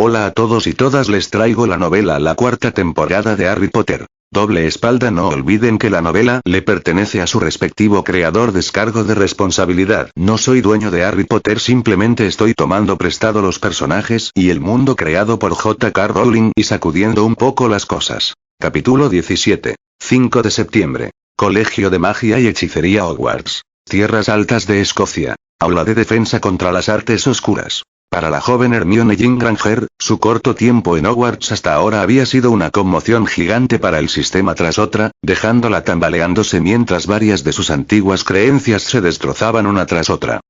Hola a todos y todas, les traigo la novela La cuarta temporada de Harry Potter. Doble espalda. No olviden que la novela le pertenece a su respectivo creador. Descargo de responsabilidad. No soy dueño de Harry Potter, simplemente estoy tomando prestado los personajes y el mundo creado por J.K. Rowling y sacudiendo un poco las cosas. Capítulo 17. 5 de septiembre. Colegio de Magia y Hechicería Hogwarts. Tierras Altas de Escocia. Aula de defensa contra las artes oscuras. Para la joven Hermione Granger, su corto tiempo en Hogwarts hasta ahora había sido una conmoción gigante para el sistema tras otra, dejándola tambaleándose mientras varias de sus antiguas creencias se destrozaban una tras otra.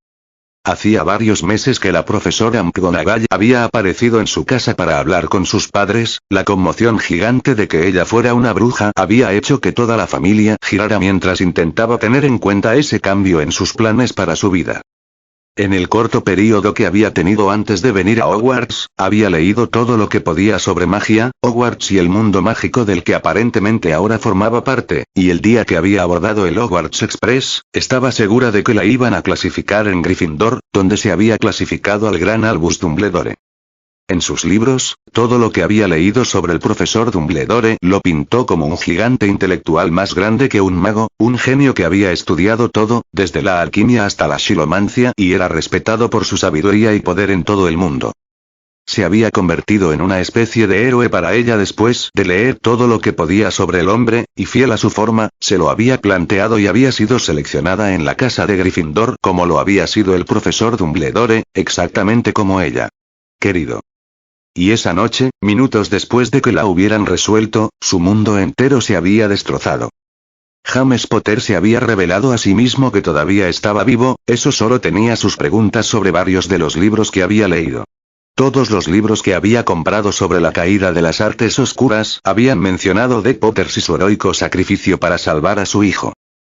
Hacía varios meses que la profesora McGonagall había aparecido en su casa para hablar con sus padres. La conmoción gigante de que ella fuera una bruja había hecho que toda la familia girara mientras intentaba tener en cuenta ese cambio en sus planes para su vida. En el corto período que había tenido antes de venir a Hogwarts, había leído todo lo que podía sobre magia, Hogwarts y el mundo mágico del que aparentemente ahora formaba parte, y el día que había abordado el Hogwarts Express, estaba segura de que la iban a clasificar en Gryffindor, donde se había clasificado al gran Albus Dumbledore. En sus libros, todo lo que había leído sobre el profesor Dumbledore lo pintó como un gigante intelectual más grande que un mago, un genio que había estudiado todo, desde la alquimia hasta la xilomancia, y era respetado por su sabiduría y poder en todo el mundo. Se había convertido en una especie de héroe para ella después de leer todo lo que podía sobre el hombre, y fiel a su forma, se lo había planteado y había sido seleccionada en la casa de Gryffindor como lo había sido el profesor Dumbledore, exactamente como ella. Querido. Y esa noche, minutos después de que la hubieran resuelto, su mundo entero se había destrozado. James Potter se había revelado a sí mismo que todavía estaba vivo, eso solo tenía sus preguntas sobre varios de los libros que había leído. Todos los libros que había comprado sobre la caída de las artes oscuras habían mencionado de Potter y su heroico sacrificio para salvar a su hijo.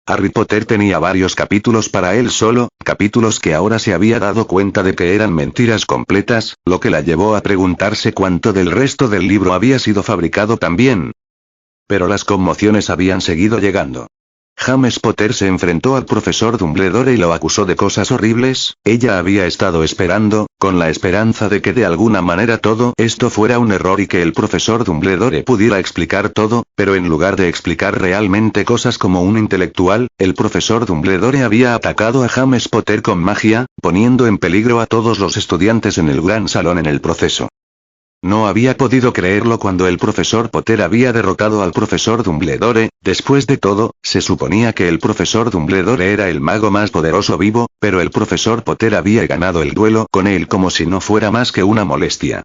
Harry Potter tenía varios capítulos para él solo, capítulos que ahora se había dado cuenta de que eran mentiras completas, lo que la llevó a preguntarse cuánto del resto del libro había sido fabricado también. Pero las conmociones habían seguido llegando. James Potter se enfrentó al profesor Dumbledore y lo acusó de cosas horribles. Ella había estado esperando, con la esperanza de que de alguna manera todo esto fuera un error y que el profesor Dumbledore pudiera explicar todo, pero en lugar de explicar realmente cosas como un intelectual, el profesor Dumbledore había atacado a James Potter con magia, poniendo en peligro a todos los estudiantes en el gran salón en el proceso. No había podido creerlo cuando el profesor Potter había derrotado al profesor Dumbledore. Después de todo, se suponía que el profesor Dumbledore era el mago más poderoso vivo, pero el profesor Potter había ganado el duelo con él como si no fuera más que una molestia.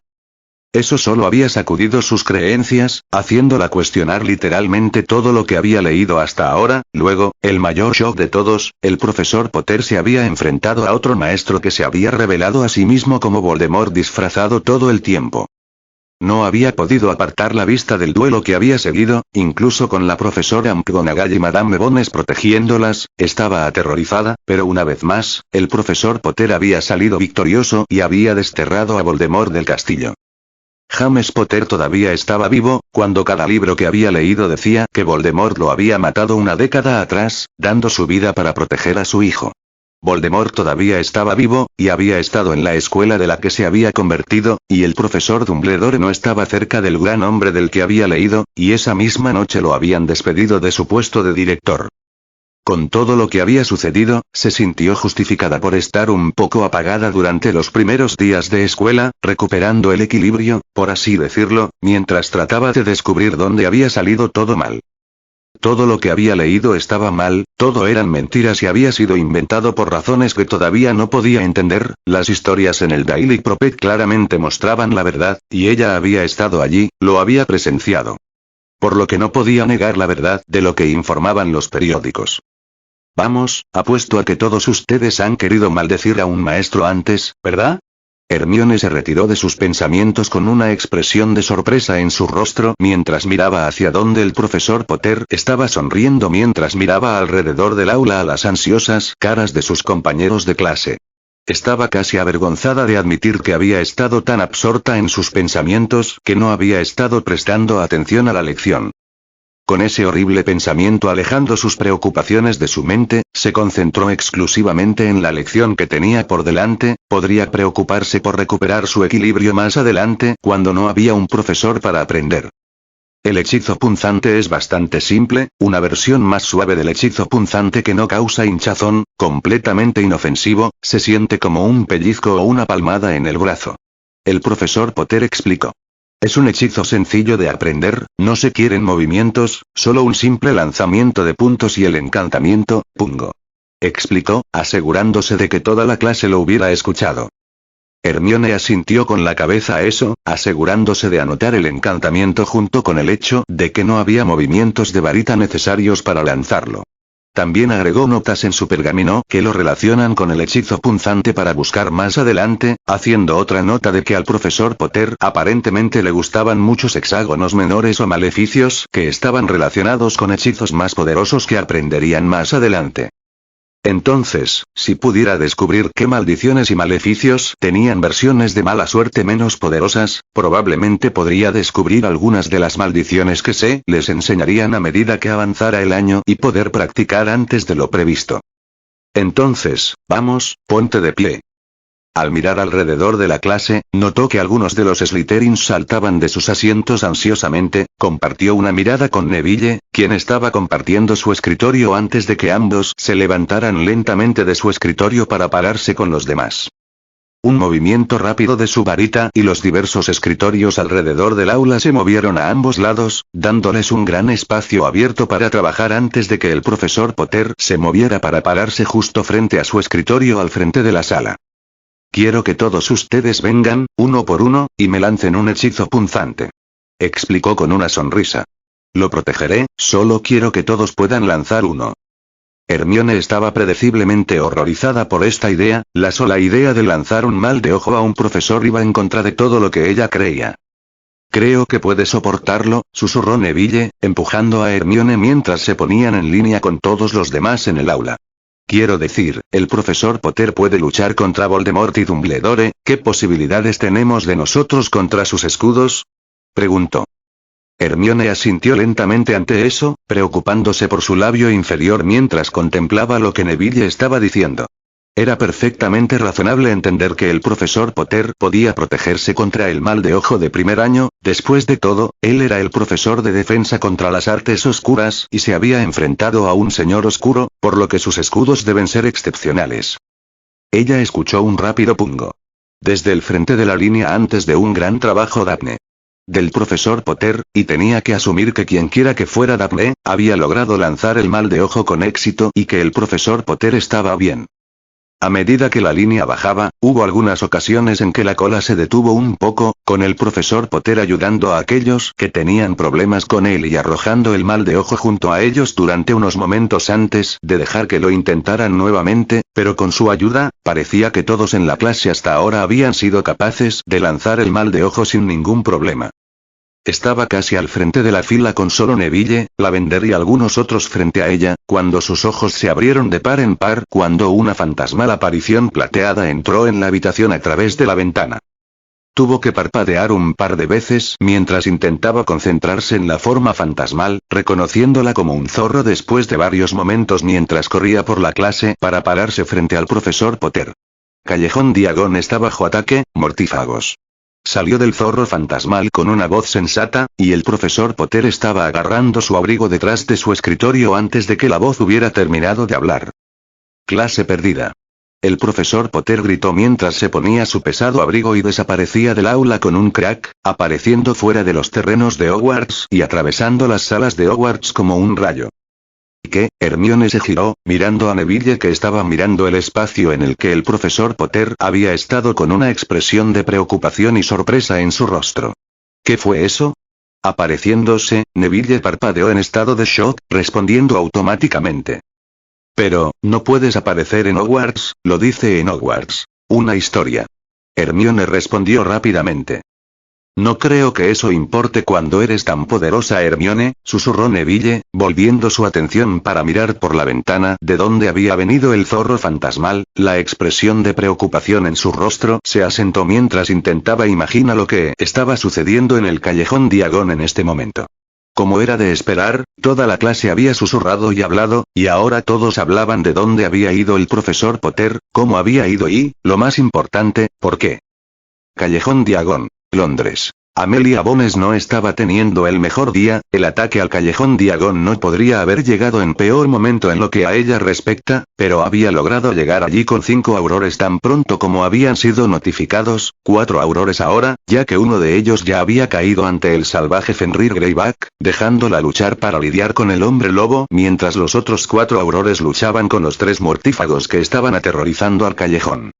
Eso solo había sacudido sus creencias, haciéndola cuestionar literalmente todo lo que había leído hasta ahora. Luego, el mayor shock de todos, el profesor Potter se había enfrentado a otro maestro que se había revelado a sí mismo como Voldemort disfrazado todo el tiempo. No había podido apartar la vista del duelo que había seguido, incluso con la profesora McGonagall y Madame Bones protegiéndolas, estaba aterrorizada, pero una vez más, el profesor Potter había salido victorioso y había desterrado a Voldemort del castillo. James Potter todavía estaba vivo, cuando cada libro que había leído decía que Voldemort lo había matado una década atrás, dando su vida para proteger a su hijo. Voldemort todavía estaba vivo, y había estado en la escuela de la que se había convertido, y el profesor Dumbledore no estaba cerca del gran hombre del que había leído, y esa misma noche lo habían despedido de su puesto de director. Con todo lo que había sucedido, se sintió justificada por estar un poco apagada durante los primeros días de escuela, recuperando el equilibrio, por así decirlo, mientras trataba de descubrir dónde había salido todo mal. Todo lo que había leído estaba mal, todo eran mentiras y había sido inventado por razones que todavía no podía entender. Las historias en el Daily Prophet claramente mostraban la verdad, y ella había estado allí, lo había presenciado. Por lo que no podía negar la verdad de lo que informaban los periódicos. Vamos, apuesto a que todos ustedes han querido maldecir a un maestro antes, ¿verdad? Hermione se retiró de sus pensamientos con una expresión de sorpresa en su rostro mientras miraba hacia donde el profesor Potter estaba sonriendo mientras miraba alrededor del aula a las ansiosas caras de sus compañeros de clase. Estaba casi avergonzada de admitir que había estado tan absorta en sus pensamientos que no había estado prestando atención a la lección. Con ese horrible pensamiento alejando sus preocupaciones de su mente, se concentró exclusivamente en la lección que tenía por delante. Podría preocuparse por recuperar su equilibrio más adelante, cuando no había un profesor para aprender. El hechizo punzante es bastante simple, una versión más suave del hechizo punzante que no causa hinchazón, completamente inofensivo, se siente como un pellizco o una palmada en el brazo. El profesor Potter explicó. Es un hechizo sencillo de aprender, no se quieren movimientos, solo un simple lanzamiento de puntos y el encantamiento, pungo. Explicó, asegurándose de que toda la clase lo hubiera escuchado. Hermione asintió con la cabeza a eso, asegurándose de anotar el encantamiento junto con el hecho de que no había movimientos de varita necesarios para lanzarlo. También agregó notas en su pergamino que lo relacionan con el hechizo punzante para buscar más adelante, haciendo otra nota de que al profesor Potter aparentemente le gustaban muchos hexágonos menores o maleficios que estaban relacionados con hechizos más poderosos que aprenderían más adelante. Entonces, si pudiera descubrir qué maldiciones y maleficios tenían versiones de mala suerte menos poderosas, probablemente podría descubrir algunas de las maldiciones que se les enseñarían a medida que avanzara el año y poder practicar antes de lo previsto. Entonces, vamos, ponte de pie. Al mirar alrededor de la clase, notó que algunos de los Slytherins saltaban de sus asientos ansiosamente. Compartió una mirada con Neville, quien estaba compartiendo su escritorio antes de que ambos se levantaran lentamente de su escritorio para pararse con los demás. Un movimiento rápido de su varita y los diversos escritorios alrededor del aula se movieron a ambos lados, dándoles un gran espacio abierto para trabajar antes de que el profesor Potter se moviera para pararse justo frente a su escritorio al frente de la sala. Quiero que todos ustedes vengan, uno por uno, y me lancen un hechizo punzante. Explicó con una sonrisa. Lo protegeré, solo quiero que todos puedan lanzar uno. Hermione estaba predeciblemente horrorizada por esta idea, la sola idea de lanzar un mal de ojo a un profesor iba en contra de todo lo que ella creía. Creo que puede soportarlo, susurró Neville, empujando a Hermione mientras se ponían en línea con todos los demás en el aula. Quiero decir, el profesor Potter puede luchar contra Voldemort y Dumbledore, ¿qué posibilidades tenemos de nosotros contra sus escudos? Preguntó. Hermione asintió lentamente ante eso, preocupándose por su labio inferior mientras contemplaba lo que Neville estaba diciendo. Era perfectamente razonable entender que el profesor Potter podía protegerse contra el mal de ojo de primer año. Después de todo, él era el profesor de defensa contra las artes oscuras y se había enfrentado a un señor oscuro, por lo que sus escudos deben ser excepcionales. Ella escuchó un rápido pungo. Desde el frente de la línea antes de un gran trabajo Daphne. Del profesor Potter, y tenía que asumir que quienquiera que fuera Daphne, había logrado lanzar el mal de ojo con éxito y que el profesor Potter estaba bien. A medida que la línea bajaba, hubo algunas ocasiones en que la cola se detuvo un poco, con el profesor Potter ayudando a aquellos que tenían problemas con él y arrojando el mal de ojo junto a ellos durante unos momentos antes de dejar que lo intentaran nuevamente, pero con su ayuda, parecía que todos en la clase hasta ahora habían sido capaces de lanzar el mal de ojo sin ningún problema. Estaba casi al frente de la fila con solo Neville, Lavender y algunos otros frente a ella, cuando sus ojos se abrieron de par en par cuando una fantasmal aparición plateada entró en la habitación a través de la ventana. Tuvo que parpadear un par de veces mientras intentaba concentrarse en la forma fantasmal, reconociéndola como un zorro después de varios momentos mientras corría por la clase para pararse frente al profesor Potter. Callejón Diagon está bajo ataque, mortífagos. Salió del zorro fantasmal con una voz sensata, y el profesor Potter estaba agarrando su abrigo detrás de su escritorio antes de que la voz hubiera terminado de hablar. Clase perdida. El profesor Potter gritó mientras se ponía su pesado abrigo y desaparecía del aula con un crack, apareciendo fuera de los terrenos de Hogwarts y atravesando las salas de Hogwarts como un rayo. ¿Qué? Hermione se giró, mirando a Neville que estaba mirando el espacio en el que el profesor Potter había estado con una expresión de preocupación y sorpresa en su rostro. ¿Qué fue eso? Apareciéndose, Neville parpadeó en estado de shock, respondiendo automáticamente. Pero, no puedes aparecer en Hogwarts, lo dice en Hogwarts. Una historia. Hermione respondió rápidamente. No creo que eso importe cuando eres tan poderosa, Hermione, susurró Neville, volviendo su atención para mirar por la ventana de donde había venido el zorro fantasmal. La expresión de preocupación en su rostro se asentó mientras intentaba imaginar lo que estaba sucediendo en el callejón Diagon en este momento. Como era de esperar, toda la clase había susurrado y hablado, y ahora todos hablaban de dónde había ido el profesor Potter, cómo había ido y, lo más importante, por qué. Callejón Diagon, Londres. Amelia Bones no estaba teniendo el mejor día, el ataque al Callejón Diagon no podría haber llegado en peor momento en lo que a ella respecta, pero había logrado llegar allí con 5 aurores tan pronto como habían sido notificados, 4 aurores ahora, ya que uno de ellos ya había caído ante el salvaje Fenrir Greyback, dejándola luchar para lidiar con el hombre lobo mientras los otros 4 aurores luchaban con los 3 mortífagos que estaban aterrorizando al callejón.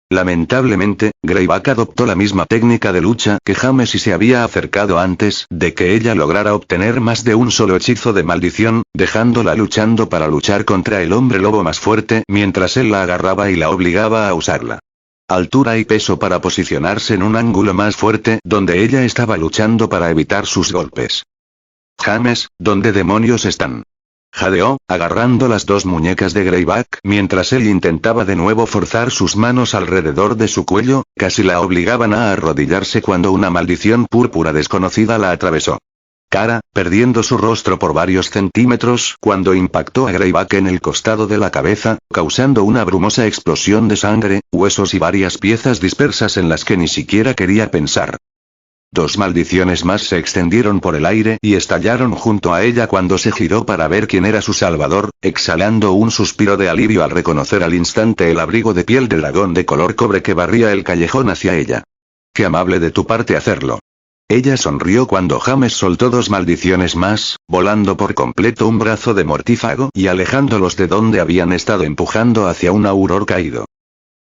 Lamentablemente, Greyback adoptó la misma técnica de lucha que James y se había acercado antes de que ella lograra obtener más de un solo hechizo de maldición, dejándola luchando para luchar contra el hombre lobo más fuerte mientras él la agarraba y la obligaba a usarla. Altura y peso para posicionarse en un ángulo más fuerte donde ella estaba luchando para evitar sus golpes. James, ¿dónde demonios están? Jadeó, agarrando las 2 muñecas de Greyback mientras él intentaba de nuevo forzar sus manos alrededor de su cuello, casi la obligaban a arrodillarse cuando una maldición púrpura desconocida la atravesó. Cara, perdiendo su rostro por varios centímetros cuando impactó a Greyback en el costado de la cabeza, causando una brumosa explosión de sangre, huesos y varias piezas dispersas en las que ni siquiera quería pensar. 2 maldiciones más se extendieron por el aire y estallaron junto a ella cuando se giró para ver quién era su salvador, exhalando un suspiro de alivio al reconocer al instante el abrigo de piel de dragón de color cobre que barría el callejón hacia ella. Qué amable de tu parte hacerlo. Ella sonrió cuando James soltó 2 maldiciones más, volando por completo un brazo de mortífago y alejándolos de donde habían estado empujando hacia un auror caído.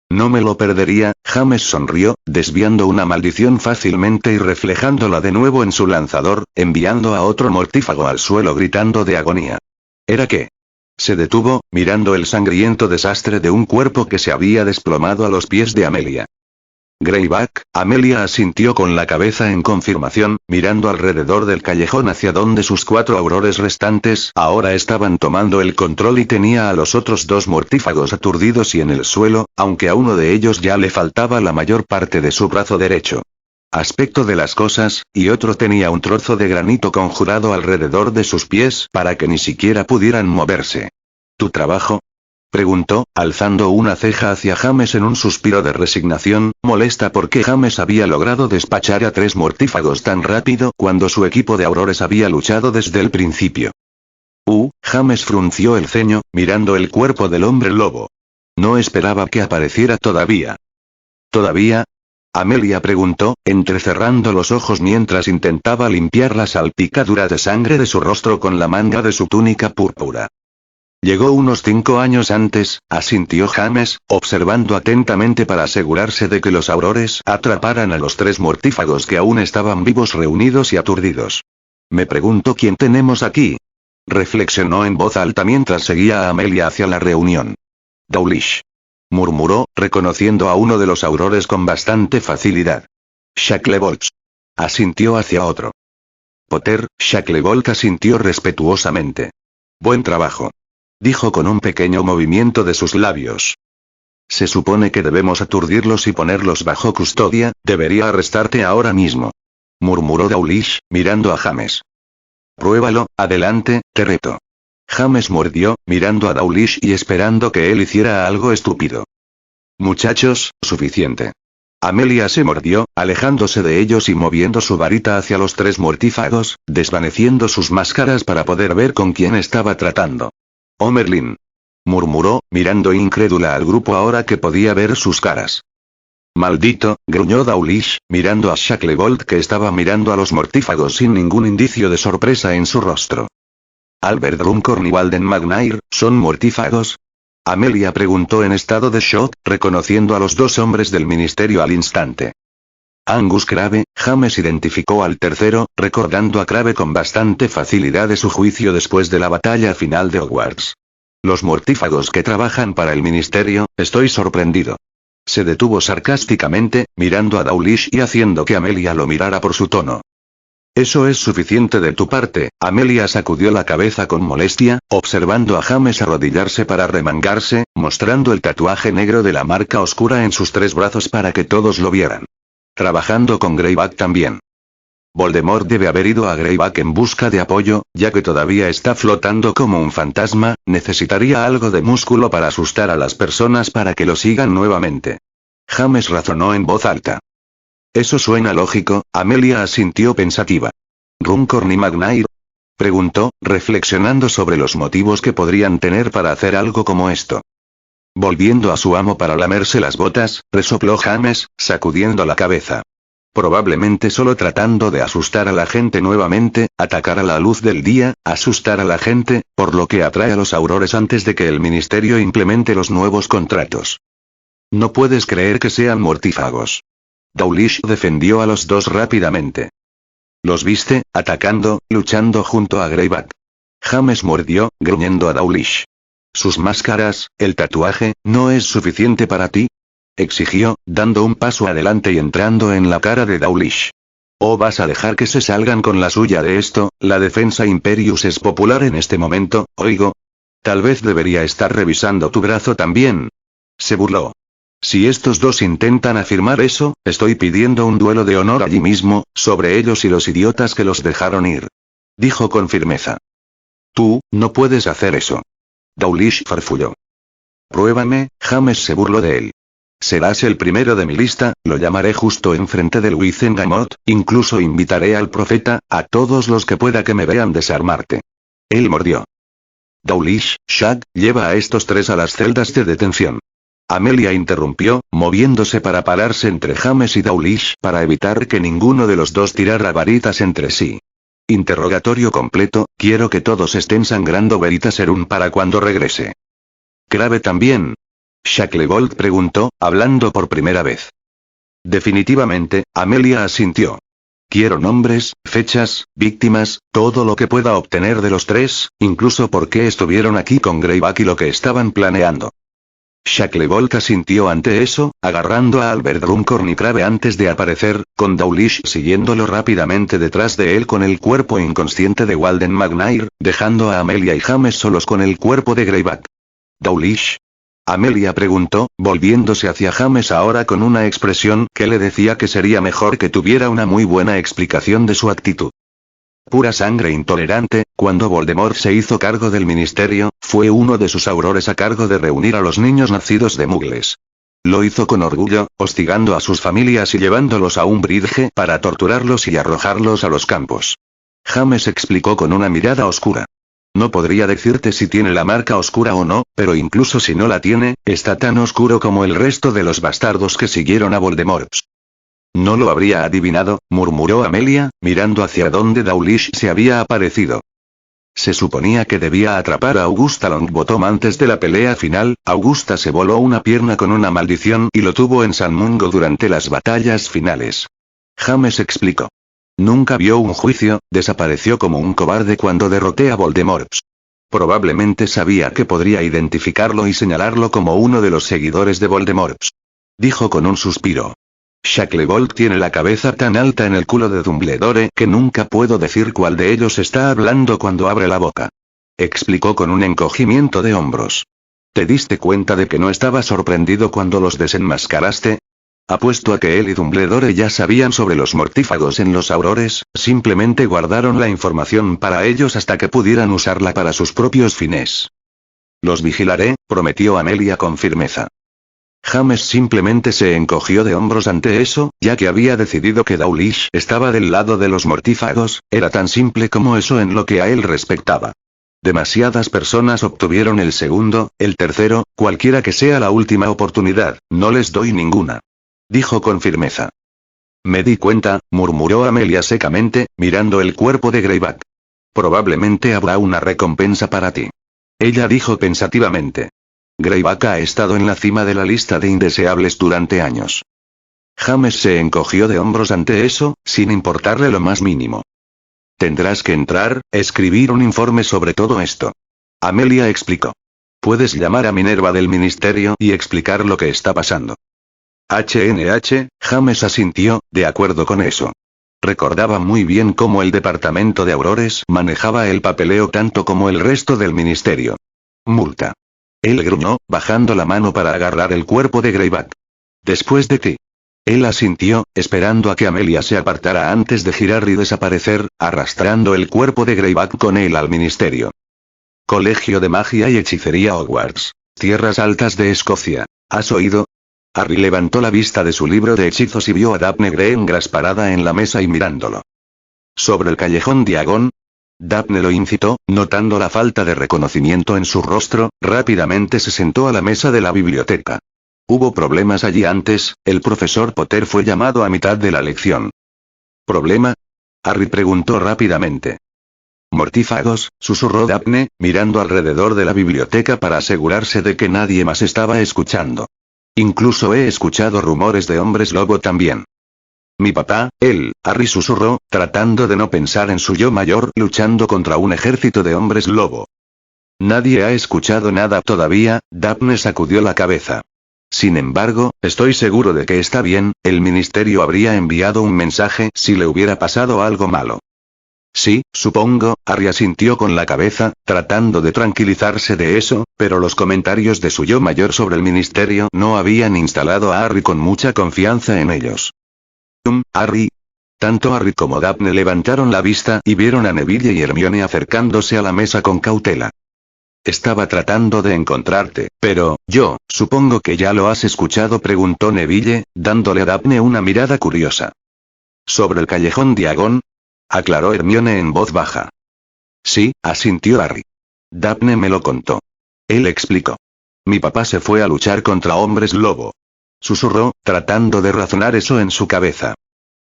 No me lo perdería, James sonrió, desviando una maldición fácilmente y reflejándola de nuevo en su lanzador, enviando a otro mortífago al suelo gritando de agonía. ¿Era qué? Se detuvo, mirando el sangriento desastre de un cuerpo que se había desplomado a los pies de Amelia. Greyback, Amelia asintió con la cabeza en confirmación, mirando alrededor del callejón hacia donde sus 4 aurores restantes ahora estaban tomando el control y tenía a los otros 2 mortífagos aturdidos y en el suelo, aunque a uno de ellos ya le faltaba la mayor parte de su brazo derecho. Aspecto de las cosas, y otro tenía un trozo de granito conjurado alrededor de sus pies para que ni siquiera pudieran moverse. ¿Tu trabajo? Preguntó, alzando una ceja hacia James en un suspiro de resignación, molesta porque James había logrado despachar a 3 mortífagos tan rápido cuando su equipo de aurores había luchado desde el principio. James frunció el ceño, mirando el cuerpo del hombre lobo. No esperaba que apareciera todavía. ¿Todavía? Amelia preguntó, entrecerrando los ojos mientras intentaba limpiar la salpicadura de sangre de su rostro con la manga de su túnica púrpura. Llegó unos 5 años antes, asintió James, observando atentamente para asegurarse de que los aurores atraparan a los 3 mortífagos que aún estaban vivos reunidos y aturdidos. Me pregunto quién tenemos aquí. Reflexionó en voz alta mientras seguía a Amelia hacia la reunión. Dawlish. Murmuró, reconociendo a uno de los aurores con bastante facilidad. Shacklebolt. Asintió hacia otro. Potter, Shacklebolt asintió respetuosamente. Buen trabajo. Dijo con un pequeño movimiento de sus labios. Se supone que debemos aturdirlos y ponerlos bajo custodia, debería arrestarte ahora mismo. Murmuró Dawlish, mirando a James. Pruébalo, adelante, te reto. James mordió, mirando a Dawlish y esperando que él hiciera algo estúpido. Muchachos, suficiente. Amelia se mordió, alejándose de ellos y moviendo su varita hacia los 3 mortífagos, desvaneciendo sus máscaras para poder ver con quién estaba tratando. Merlin. Murmuró, mirando incrédula al grupo ahora que podía ver sus caras. Maldito, gruñó Dawlish, mirando a Shacklebolt que estaba mirando a los mortífagos sin ningún indicio de sorpresa en su rostro. Albert Runcorn y Walden McNair, ¿son mortífagos? Amelia preguntó en estado de shock, reconociendo a los 2 hombres del ministerio al instante. Angus Crabbe, James identificó al tercero, recordando a Crabbe con bastante facilidad de su juicio después de la batalla final de Hogwarts. Los mortífagos que trabajan para el ministerio, estoy sorprendido. Se detuvo sarcásticamente, mirando a Dawlish y haciendo que Amelia lo mirara por su tono. Eso es suficiente de tu parte, Amelia sacudió la cabeza con molestia, observando a James arrodillarse para remangarse, mostrando el tatuaje negro de la marca oscura en sus 3 brazos para que todos lo vieran. Trabajando con Greyback también. Voldemort debe haber ido a Greyback en busca de apoyo, ya que todavía está flotando como un fantasma, necesitaría algo de músculo para asustar a las personas para que lo sigan nuevamente. James razonó en voz alta. Eso suena lógico, Amelia asintió pensativa. ¿Runcorn y McNair? Preguntó, reflexionando sobre los motivos que podrían tener para hacer algo como esto. Volviendo a su amo para lamerse las botas, resopló James, sacudiendo la cabeza. Probablemente solo tratando de asustar a la gente nuevamente, atacar a la luz del día, asustar a la gente, por lo que atrae a los aurores antes de que el ministerio implemente los nuevos contratos. No puedes creer que sean mortífagos. Dawlish defendió a los dos rápidamente. ¿Los viste, atacando, luchando junto a Greyback? James mordió, gruñendo a Dawlish. ¿Sus máscaras, el tatuaje, no es suficiente para ti? Exigió, dando un paso adelante y entrando en la cara de Dawlish. ¿O vas a dejar que se salgan con la suya de esto? La defensa Imperius es popular en este momento, oigo. Tal vez debería estar revisando tu brazo también. Se burló. Si estos dos intentan afirmar eso, estoy pidiendo un duelo de honor allí mismo, sobre ellos y los idiotas que los dejaron ir. Dijo con firmeza. Tú, no puedes hacer eso. Dawlish farfulló. Pruébame, James se burló de él. Serás el primero de mi lista, lo llamaré justo enfrente del Wizengamot, incluso invitaré al profeta, a todos los que pueda que me vean desarmarte. Él mordió. Dawlish, Shag, lleva a estos tres a las celdas de detención. Amelia interrumpió, moviéndose para pararse entre James y Dawlish para evitar que ninguno de los dos tirara varitas entre sí. Interrogatorio completo, quiero que todos estén sangrando Veritaserum para cuando regrese. ¿Crabbe también? Shacklebolt preguntó, hablando por primera vez. Definitivamente, Amelia asintió. Quiero nombres, fechas, víctimas, todo lo que pueda obtener de los tres, incluso por qué estuvieron aquí con Greyback y lo que estaban planeando. Shacklebolt asintió ante eso, agarrando a Albert Runcorn y Crabbe antes de aparecer, con Dawlish siguiéndolo rápidamente detrás de él con el cuerpo inconsciente de Walden McNair, dejando a Amelia y James solos con el cuerpo de Greyback. ¿Dawlish? Amelia preguntó, volviéndose hacia James ahora con una expresión que le decía que sería mejor que tuviera una muy buena explicación de su actitud. Pura sangre intolerante, cuando Voldemort se hizo cargo del ministerio, fue uno de sus aurores a cargo de reunir a los niños nacidos de mugles. Lo hizo con orgullo, hostigando a sus familias y llevándolos a un bridge para torturarlos y arrojarlos a los campos. James explicó con una mirada oscura. No podría decirte si tiene la marca oscura o no, pero incluso si no la tiene, está tan oscuro como el resto de los bastardos que siguieron a Voldemort. No lo habría adivinado, murmuró Amelia, mirando hacia donde Dawlish se había aparecido. Se suponía que debía atrapar a Augusta Longbottom antes de la pelea final. Augusta se voló una pierna con una maldición y lo tuvo en San Mungo durante las batallas finales. James explicó. Nunca vio un juicio, desapareció como un cobarde cuando derroté a Voldemort. Probablemente sabía que podría identificarlo y señalarlo como uno de los seguidores de Voldemort. Dijo con un suspiro. Shacklebolt tiene la cabeza tan alta en el culo de Dumbledore que nunca puedo decir cuál de ellos está hablando cuando abre la boca. Explicó con un encogimiento de hombros. ¿Te diste cuenta de que no estaba sorprendido cuando los desenmascaraste? Apuesto a que él y Dumbledore ya sabían sobre los mortífagos en los aurores, simplemente guardaron la información para ellos hasta que pudieran usarla para sus propios fines. Los vigilaré, prometió Amelia con firmeza. James simplemente se encogió de hombros ante eso, ya que había decidido que Dawlish estaba del lado de los mortífagos, era tan simple como eso en lo que a él respectaba. Demasiadas personas obtuvieron el segundo, el tercero, cualquiera que sea la última oportunidad, no les doy ninguna. Dijo con firmeza. Me di cuenta, murmuró Amelia secamente, mirando el cuerpo de Greyback. Probablemente habrá una recompensa para ti. Ella dijo pensativamente. Greyback ha estado en la cima de la lista de indeseables durante años. James se encogió de hombros ante eso, sin importarle lo más mínimo. Tendrás que entrar, escribir un informe sobre todo esto. Amelia explicó. Puedes llamar a Minerva del ministerio y explicar lo que está pasando. James asintió, de acuerdo con eso. Recordaba muy bien cómo el departamento de aurores manejaba el papeleo tanto como el resto del ministerio. Multa. Él gruñó, bajando la mano para agarrar el cuerpo de Greyback. Después de ti. Él asintió, esperando a que Amelia se apartara antes de girar y desaparecer, arrastrando el cuerpo de Greyback con él al ministerio. Colegio de Magia y Hechicería Hogwarts. Tierras Altas de Escocia. ¿Has oído? Harry levantó la vista de su libro de hechizos y vio a Daphne Greengrass parada en la mesa y mirándolo. ¿Sobre el callejón Diagon? Daphne lo incitó, notando la falta de reconocimiento en su rostro, rápidamente se sentó a la mesa de la biblioteca. Hubo problemas allí antes, el profesor Potter fue llamado a mitad de la lección. ¿Problema? Harry preguntó rápidamente. Mortífagos, susurró Daphne, mirando alrededor de la biblioteca para asegurarse de que nadie más estaba escuchando. Incluso he escuchado rumores de hombres lobo también. Mi papá, Harry susurró, tratando de no pensar en su yo mayor luchando contra un ejército de hombres lobo. Nadie ha escuchado nada todavía, Daphne sacudió la cabeza. Sin embargo, estoy seguro de que está bien, el ministerio habría enviado un mensaje si le hubiera pasado algo malo. Sí, supongo, Harry asintió con la cabeza, tratando de tranquilizarse de eso, pero los comentarios de su yo mayor sobre el ministerio no habían instalado a Harry con mucha confianza en ellos. Harry. Tanto Harry como Daphne levantaron la vista y vieron a Neville y Hermione acercándose a la mesa con cautela. Estaba tratando de encontrarte, pero, supongo que ya lo has escuchado, preguntó Neville, dándole a Daphne una mirada curiosa. ¿Sobre el callejón Diagon? Aclaró Hermione en voz baja. Sí, asintió Harry. Daphne me lo contó. Él explicó. Mi papá se fue a luchar contra hombres lobo. Susurró, tratando de razonar eso en su cabeza.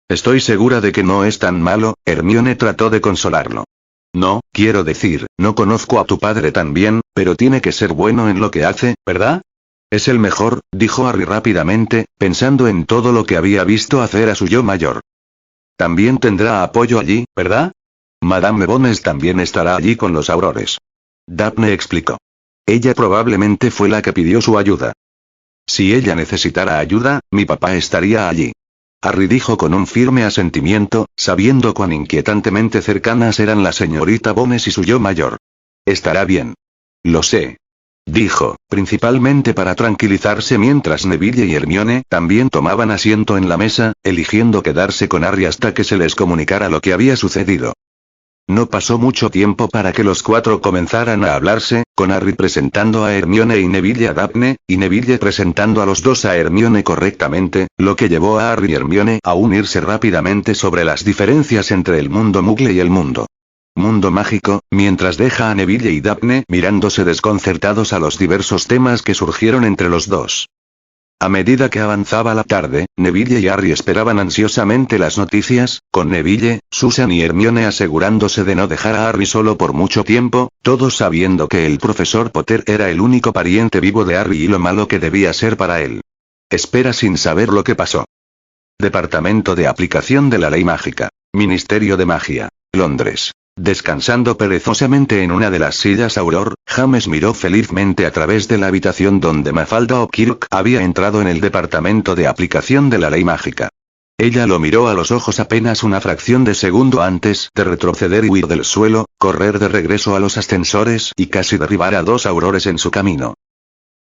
Estoy segura de que no es tan malo, Hermione trató de consolarlo. No, quiero decir, no conozco a tu padre tan bien, pero tiene que ser bueno en lo que hace, ¿verdad? Es el mejor, dijo Harry rápidamente, pensando en todo lo que había visto hacer a su yo mayor. También tendrá apoyo allí, ¿verdad? Madame Bones también estará allí con los aurores. Daphne explicó. Ella probablemente fue la que pidió su ayuda. Si ella necesitara ayuda, mi papá estaría allí. Harry dijo con un firme asentimiento, sabiendo cuán inquietantemente cercanas eran la señorita Bones y su yo mayor. Estará bien. Lo sé. Dijo, principalmente para tranquilizarse mientras Neville y Hermione también tomaban asiento en la mesa, eligiendo quedarse con Harry hasta que se les comunicara lo que había sucedido. No pasó mucho tiempo para que los cuatro comenzaran a hablarse, con Harry presentando a Hermione y Neville a Daphne, y Neville presentando a los dos a Hermione correctamente, lo que llevó a Harry y Hermione a unirse rápidamente sobre las diferencias entre el mundo Muggle y el mundo mágico, mientras deja a Neville y Daphne mirándose desconcertados a los diversos temas que surgieron entre los dos. A medida que avanzaba la tarde, Neville y Harry esperaban ansiosamente las noticias, con Neville, Susan y Hermione asegurándose de no dejar a Harry solo por mucho tiempo, todos sabiendo que el profesor Potter era el único pariente vivo de Harry y lo malo que debía ser para él. Espera sin saber lo que pasó. Departamento de Aplicación de la Ley Mágica. Ministerio de Magia. Londres. Descansando perezosamente en una de las sillas Auror, James miró felizmente a través de la habitación donde Mafalda O'Kirk había entrado en el departamento de aplicación de la ley mágica. Ella lo miró a los ojos apenas una fracción de segundo antes de retroceder y huir del suelo, correr de regreso a los ascensores y casi derribar a dos aurores en su camino.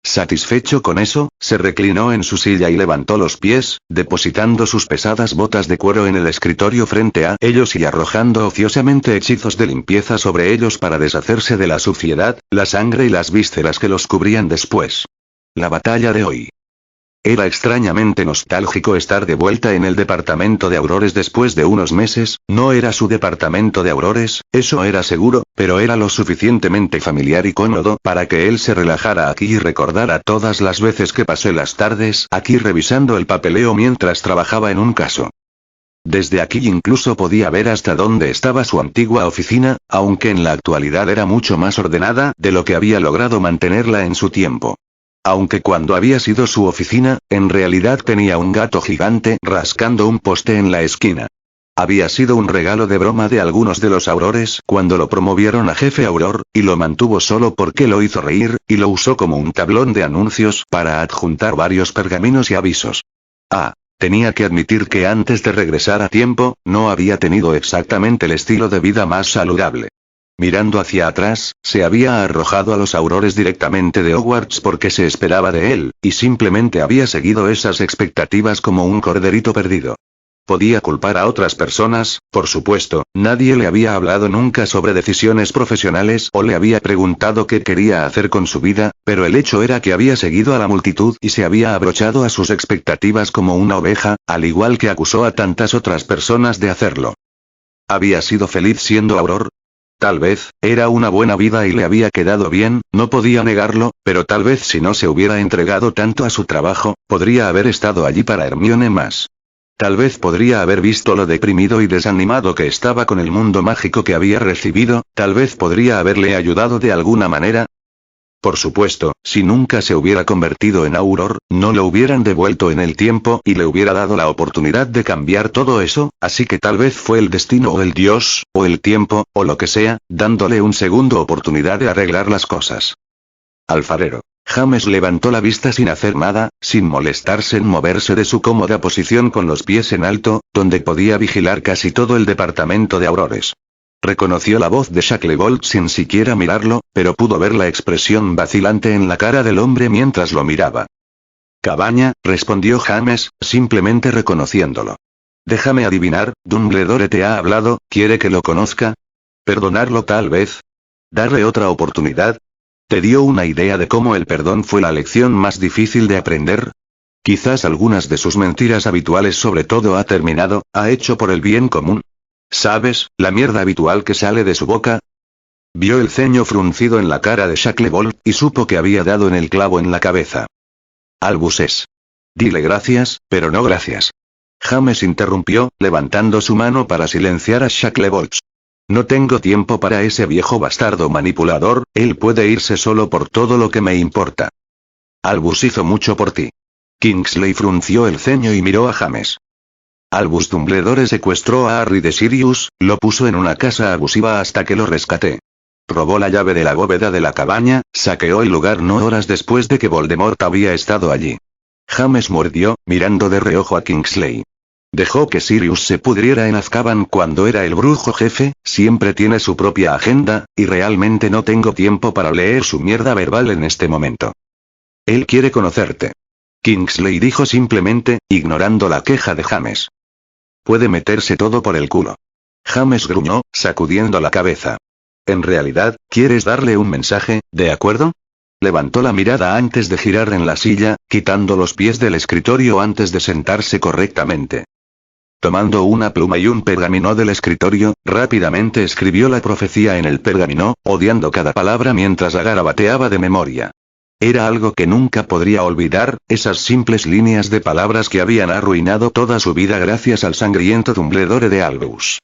Satisfecho con eso, se reclinó en su silla y levantó los pies, depositando sus pesadas botas de cuero en el escritorio frente a ellos y arrojando ociosamente hechizos de limpieza sobre ellos para deshacerse de la suciedad, la sangre y las vísceras que los cubrían después. La batalla de hoy. Era extrañamente nostálgico estar de vuelta en el departamento de aurores después de unos meses, no era su departamento de aurores, eso era seguro, pero era lo suficientemente familiar y cómodo para que él se relajara aquí y recordara todas las veces que pasé las tardes aquí revisando el papeleo mientras trabajaba en un caso. Desde aquí incluso podía ver hasta dónde estaba su antigua oficina, aunque en la actualidad era mucho más ordenada de lo que había logrado mantenerla en su tiempo. Aunque cuando había sido su oficina, en realidad tenía un gato gigante rascando un poste en la esquina. Había sido un regalo de broma de algunos de los aurores cuando lo promovieron a jefe auror, y lo mantuvo solo porque lo hizo reír, y lo usó como un tablón de anuncios para adjuntar varios pergaminos y avisos. Tenía que admitir que antes de regresar a tiempo, no había tenido exactamente el estilo de vida más saludable. Mirando hacia atrás, se había arrojado a los aurores directamente de Hogwarts porque se esperaba de él, y simplemente había seguido esas expectativas como un corderito perdido. Podía culpar a otras personas, por supuesto, nadie le había hablado nunca sobre decisiones profesionales o le había preguntado qué quería hacer con su vida, pero el hecho era que había seguido a la multitud y se había abrochado a sus expectativas como una oveja, al igual que acusó a tantas otras personas de hacerlo. ¿Había sido feliz siendo Auror? Tal vez, era una buena vida y le había quedado bien, no podía negarlo, pero tal vez si no se hubiera entregado tanto a su trabajo, podría haber estado allí para Hermione más. Tal vez podría haber visto lo deprimido y desanimado que estaba con el mundo mágico que había recibido, tal vez podría haberle ayudado de alguna manera. Por supuesto, si nunca se hubiera convertido en Auror, no lo hubieran devuelto en el tiempo y le hubiera dado la oportunidad de cambiar todo eso, así que tal vez fue el destino o el dios, o el tiempo, o lo que sea, dándole un segundo oportunidad de arreglar las cosas. Alfarero. James levantó la vista sin hacer nada, sin molestarse en moverse de su cómoda posición con los pies en alto, donde podía vigilar casi todo el departamento de aurores. Reconoció la voz de Shacklebolt sin siquiera mirarlo, pero pudo ver la expresión vacilante en la cara del hombre mientras lo miraba. Cabaña, respondió James, simplemente reconociéndolo. Déjame adivinar, Dumbledore te ha hablado, ¿quiere que lo conozca? ¿Perdonarlo tal vez? ¿Darle otra oportunidad? ¿Te dio una idea de cómo el perdón fue la lección más difícil de aprender? Quizás algunas de sus mentiras habituales sobre todo ha terminado, ha hecho por el bien común. ¿Sabes, la mierda habitual que sale de su boca? Vio el ceño fruncido en la cara de Shacklebolt, y supo que había dado en el clavo en la cabeza. Albus es. Dile gracias, pero no gracias. James interrumpió, levantando su mano para silenciar a Shacklebolt. No tengo tiempo para ese viejo bastardo manipulador, él puede irse solo por todo lo que me importa. Albus hizo mucho por ti. Kingsley frunció el ceño y miró a James. Albus Dumbledore secuestró a Harry de Sirius, lo puso en una casa abusiva hasta que lo rescaté. Robó la llave de la bóveda de la cabaña, saqueó el lugar no horas después de que Voldemort había estado allí. James mordió, mirando de reojo a Kingsley. Dejó que Sirius se pudriera en Azkaban cuando era el brujo jefe, siempre tiene su propia agenda, y realmente no tengo tiempo para leer su mierda verbal en este momento. Él quiere conocerte. Kingsley dijo simplemente, ignorando la queja de James. Puede meterse todo por el culo. James gruñó, sacudiendo la cabeza. En realidad, ¿quieres darle un mensaje, de acuerdo? Levantó la mirada antes de girar en la silla, quitando los pies del escritorio antes de sentarse correctamente. Tomando una pluma y un pergamino del escritorio, rápidamente escribió la profecía en el pergamino, odiando cada palabra mientras la garabateaba de memoria. Era algo que nunca podría olvidar, esas simples líneas de palabras que habían arruinado toda su vida gracias al sangriento Dumbledore de Albus.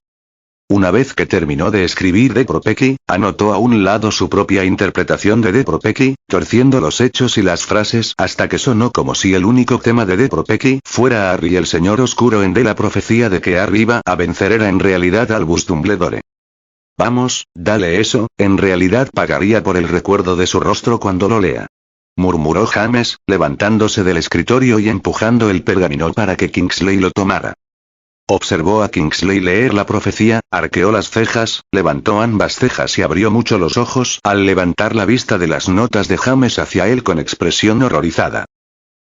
Una vez que terminó de escribir De Propeki, anotó a un lado su propia interpretación de De Propeki, torciendo los hechos y las frases hasta que sonó como si el único tema de De Propeki fuera Harry el Señor Oscuro en de la profecía de que Harry iba a vencer era en realidad Albus Dumbledore. Vamos, dale eso, en realidad pagaría por el recuerdo de su rostro cuando lo lea. Murmuró James, levantándose del escritorio y empujando el pergamino para que Kingsley lo tomara. Observó a Kingsley leer la profecía, arqueó las cejas, levantó ambas cejas y abrió mucho los ojos al levantar la vista de las notas de James hacia él con expresión horrorizada.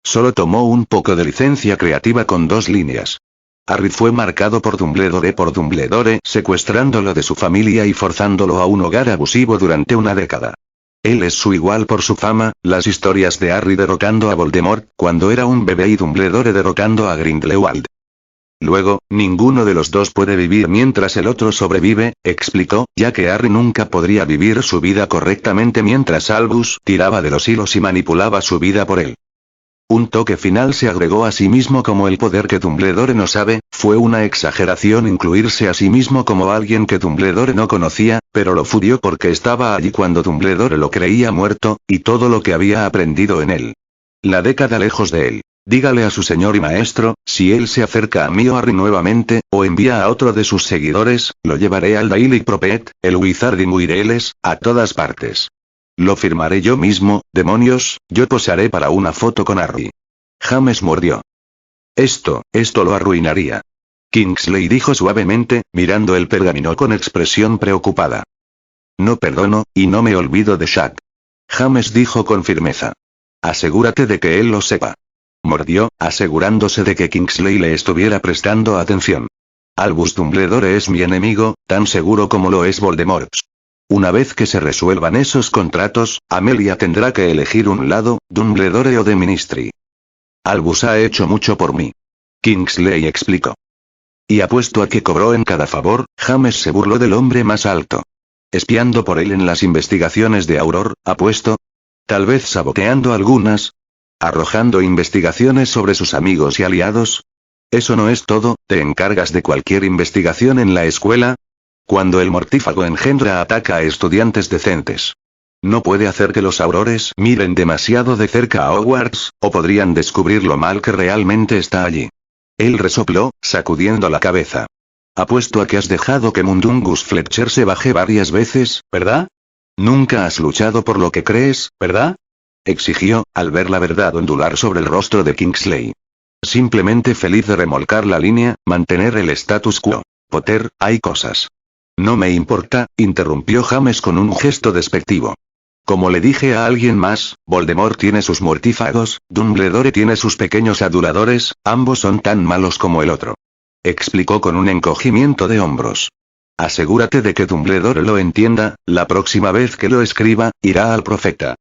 Solo tomó un poco de licencia creativa con 2 líneas. Harry fue marcado por Dumbledore secuestrándolo de su familia y forzándolo a un hogar abusivo durante una década. Él es su igual por su fama, las historias de Harry derrotando a Voldemort cuando era un bebé y Dumbledore derrotando a Grindelwald. Luego, ninguno de los dos puede vivir mientras el otro sobrevive, explicó, ya que Harry nunca podría vivir su vida correctamente mientras Albus tiraba de los hilos y manipulaba su vida por él. Un toque final se agregó a sí mismo como el poder que Dumbledore no sabe, fue una exageración incluirse a sí mismo como alguien que Dumbledore no conocía, pero lo fudió porque estaba allí cuando Dumbledore lo creía muerto, y todo lo que había aprendido en él. La década lejos de él. Dígale a su señor y maestro, si él se acerca a mí o Harry nuevamente, o envía a otro de sus seguidores, lo llevaré al Daily Prophet, el Wizarding Muireles, a todas partes. Lo firmaré yo mismo, demonios, yo posaré para una foto con Harry. James mordió. Esto lo arruinaría. Kingsley dijo suavemente, mirando el pergamino con expresión preocupada. No perdono, y no me olvido de Shaq. James dijo con firmeza. Asegúrate de que él lo sepa. Mordió, asegurándose de que Kingsley le estuviera prestando atención. Albus Dumbledore es mi enemigo, tan seguro como lo es Voldemort. Una vez que se resuelvan esos contratos, Amelia tendrá que elegir un lado, Dumbledore o The Ministry. Albus ha hecho mucho por mí. Kingsley explicó. Y apuesto a que cobró en cada favor. James se burló del hombre más alto. Espiando por él en las investigaciones de Auror, apuesto. Tal vez saboteando algunas. Arrojando investigaciones sobre sus amigos y aliados. Eso no es todo, ¿te encargas de cualquier investigación en la escuela? Cuando el mortífago engendra ataca a estudiantes decentes. No puede hacer que los aurores miren demasiado de cerca a Hogwarts, o podrían descubrir lo mal que realmente está allí. Él resopló, sacudiendo la cabeza. Apuesto a que has dejado que Mundungus Fletcher se baje varias veces, ¿verdad? Nunca has luchado por lo que crees, ¿verdad? Exigió, al ver la verdad ondular sobre el rostro de Kingsley. Simplemente feliz de remolcar la línea, mantener el status quo. Potter, hay cosas. No me importa, interrumpió James con un gesto despectivo. Como le dije a alguien más, Voldemort tiene sus mortífagos, Dumbledore tiene sus pequeños aduladores, ambos son tan malos como el otro. Explicó con un encogimiento de hombros. Asegúrate de que Dumbledore lo entienda, la próxima vez que lo escriba, irá al profeta.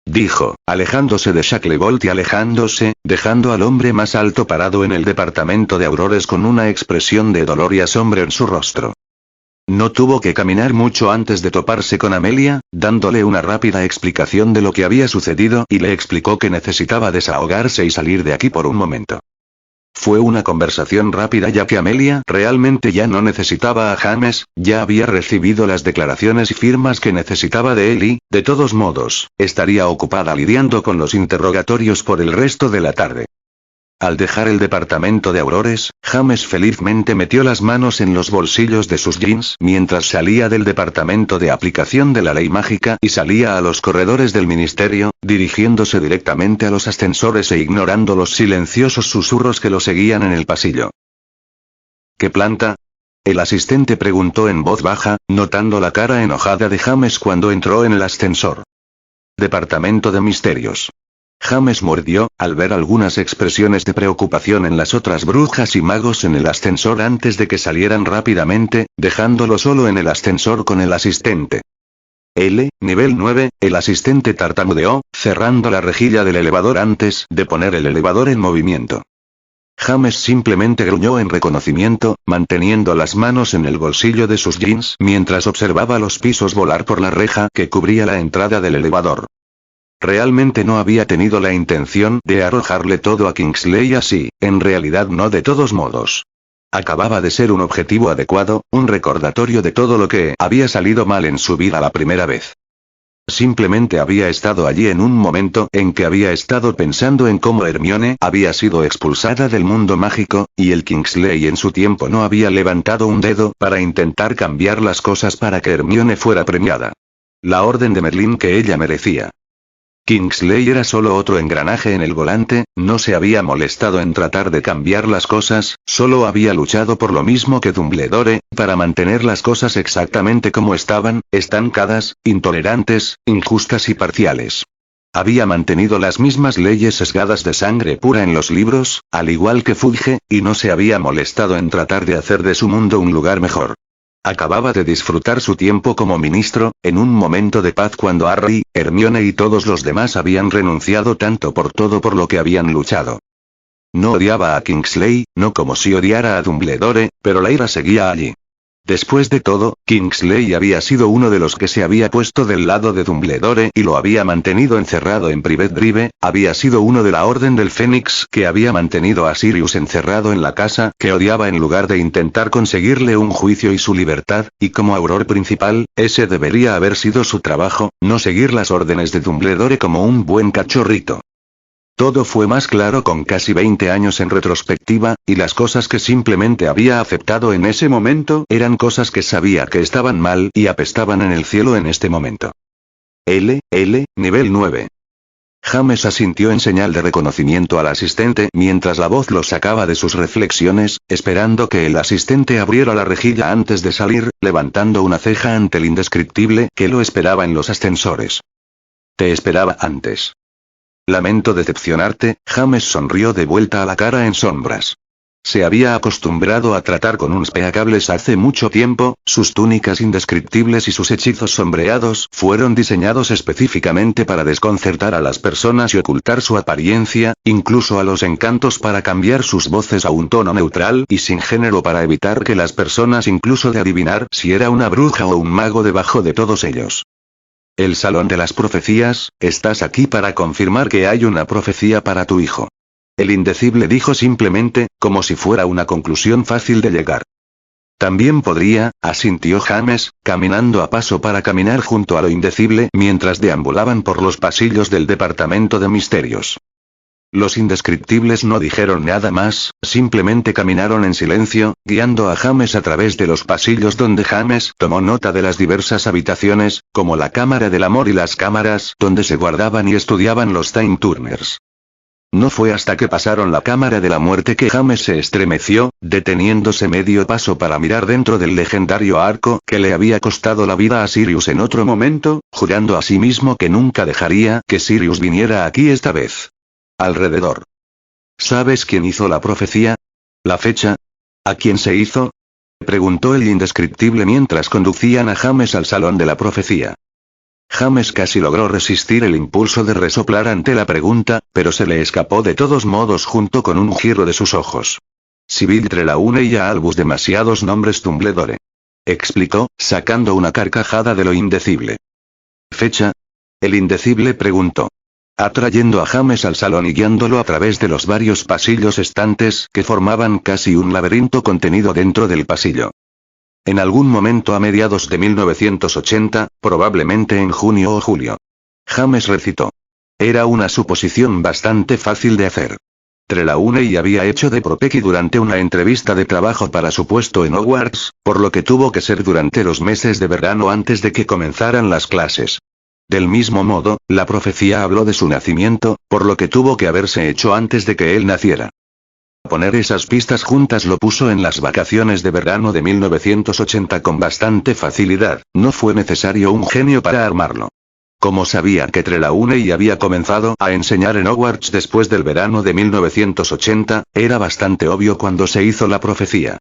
Dijo, alejándose de Shacklebolt y alejándose, dejando al hombre más alto parado en el departamento de aurores con una expresión de dolor y asombro en su rostro. No tuvo que caminar mucho antes de toparse con Amelia, dándole una rápida explicación de lo que había sucedido y le explicó que necesitaba desahogarse y salir de aquí por un momento. Fue una conversación rápida ya que Amelia realmente ya no necesitaba a James, ya había recibido las declaraciones y firmas que necesitaba de él y, de todos modos, estaría ocupada lidiando con los interrogatorios por el resto de la tarde. Al dejar el departamento de aurores, James felizmente metió las manos en los bolsillos de sus jeans mientras salía del departamento de aplicación de la ley mágica y salía a los corredores del ministerio, dirigiéndose directamente a los ascensores e ignorando los silenciosos susurros que lo seguían en el pasillo. ¿Qué planta? El asistente preguntó en voz baja, notando la cara enojada de James cuando entró en el ascensor. Departamento de misterios. James mordió, al ver algunas expresiones de preocupación en las otras brujas y magos en el ascensor antes de que salieran rápidamente, dejándolo solo en el ascensor con el asistente. Nivel 9, el asistente tartamudeó, cerrando la rejilla del elevador antes de poner el elevador en movimiento. James simplemente gruñó en reconocimiento, manteniendo las manos en el bolsillo de sus jeans mientras observaba los pisos volar por la reja que cubría la entrada del elevador. Realmente no había tenido la intención de arrojarle todo a Kingsley así, en realidad no de todos modos. Acababa de ser un objetivo adecuado, un recordatorio de todo lo que había salido mal en su vida la primera vez. Simplemente había estado allí en un momento en que había estado pensando en cómo Hermione había sido expulsada del mundo mágico, y el Kingsley en su tiempo no había levantado un dedo para intentar cambiar las cosas para que Hermione fuera premiada. La orden de Merlín que ella merecía. Kingsley era solo otro engranaje en el volante, no se había molestado en tratar de cambiar las cosas, solo había luchado por lo mismo que Dumbledore, para mantener las cosas exactamente como estaban, estancadas, intolerantes, injustas y parciales. Había mantenido las mismas leyes sesgadas de sangre pura en los libros, al igual que Fudge, y no se había molestado en tratar de hacer de su mundo un lugar mejor. Acababa de disfrutar su tiempo como ministro, en un momento de paz cuando Harry, Hermione y todos los demás habían renunciado tanto por todo por lo que habían luchado. No odiaba a Kingsley, no como si odiara a Dumbledore, pero la ira seguía allí. Después de todo, Kingsley había sido uno de los que se había puesto del lado de Dumbledore y lo había mantenido encerrado en Private Drive, había sido uno de la Orden del Fénix que había mantenido a Sirius encerrado en la casa que odiaba en lugar de intentar conseguirle un juicio y su libertad, y como auror principal, ese debería haber sido su trabajo, no seguir las órdenes de Dumbledore como un buen cachorrito. Todo fue más claro con casi 20 años en retrospectiva, y las cosas que simplemente había aceptado en ese momento eran cosas que sabía que estaban mal y apestaban en el cielo en este momento. Nivel 9. James asintió en señal de reconocimiento al asistente mientras la voz lo sacaba de sus reflexiones, esperando que el asistente abriera la rejilla antes de salir, levantando una ceja ante el indescriptible que lo esperaba en los ascensores. Te esperaba antes. Lamento decepcionarte, James sonrió de vuelta a la cara en sombras. Se había acostumbrado a tratar con unos peacables hace mucho tiempo, sus túnicas indescriptibles y sus hechizos sombreados fueron diseñados específicamente para desconcertar a las personas y ocultar su apariencia, incluso a los encantos para cambiar sus voces a un tono neutral y sin género para evitar que las personas incluso de adivinar si era una bruja o un mago debajo de todos ellos. El Salón de las Profecías, estás aquí para confirmar que hay una profecía para tu hijo. El indecible dijo simplemente, como si fuera una conclusión fácil de llegar. También podría, asintió James, caminando a paso para caminar junto a lo indecible mientras deambulaban por los pasillos del departamento de misterios. Los indescriptibles no dijeron nada más, simplemente caminaron en silencio, guiando a James a través de los pasillos donde James tomó nota de las diversas habitaciones, como la Cámara del Amor y las cámaras donde se guardaban y estudiaban los Time Turners. No fue hasta que pasaron la Cámara de la Muerte que James se estremeció, deteniéndose medio paso para mirar dentro del legendario arco que le había costado la vida a Sirius en otro momento, jurando a sí mismo que nunca dejaría que Sirius viniera aquí esta vez. Alrededor. ¿Sabes quién hizo la profecía? ¿La fecha? ¿A quién se hizo? Preguntó el indescriptible mientras conducían a James al Salón de la Profecía. James casi logró resistir el impulso de resoplar ante la pregunta, pero se le escapó de todos modos junto con un giro de sus ojos. Sybil Trelawney y Albus demasiados nombres Dumbledore. Explicó, sacando una carcajada de lo indecible. ¿Fecha? El indecible preguntó. Atrayendo a James al salón y guiándolo a través de los varios pasillos estantes que formaban casi un laberinto contenido dentro del pasillo. En algún momento a mediados de 1980, probablemente en junio o julio. James recitó. Era una suposición bastante fácil de hacer. Trelawney había hecho de Propeki durante una entrevista de trabajo para su puesto en Hogwarts, por lo que tuvo que ser durante los meses de verano antes de que comenzaran las clases. Del mismo modo, la profecía habló de su nacimiento, por lo que tuvo que haberse hecho antes de que él naciera. Poner esas pistas juntas lo puso en las vacaciones de verano de 1980 con bastante facilidad, no fue necesario un genio para armarlo. Como sabía que Trelawney había comenzado a enseñar en Hogwarts después del verano de 1980, era bastante obvio cuando se hizo la profecía.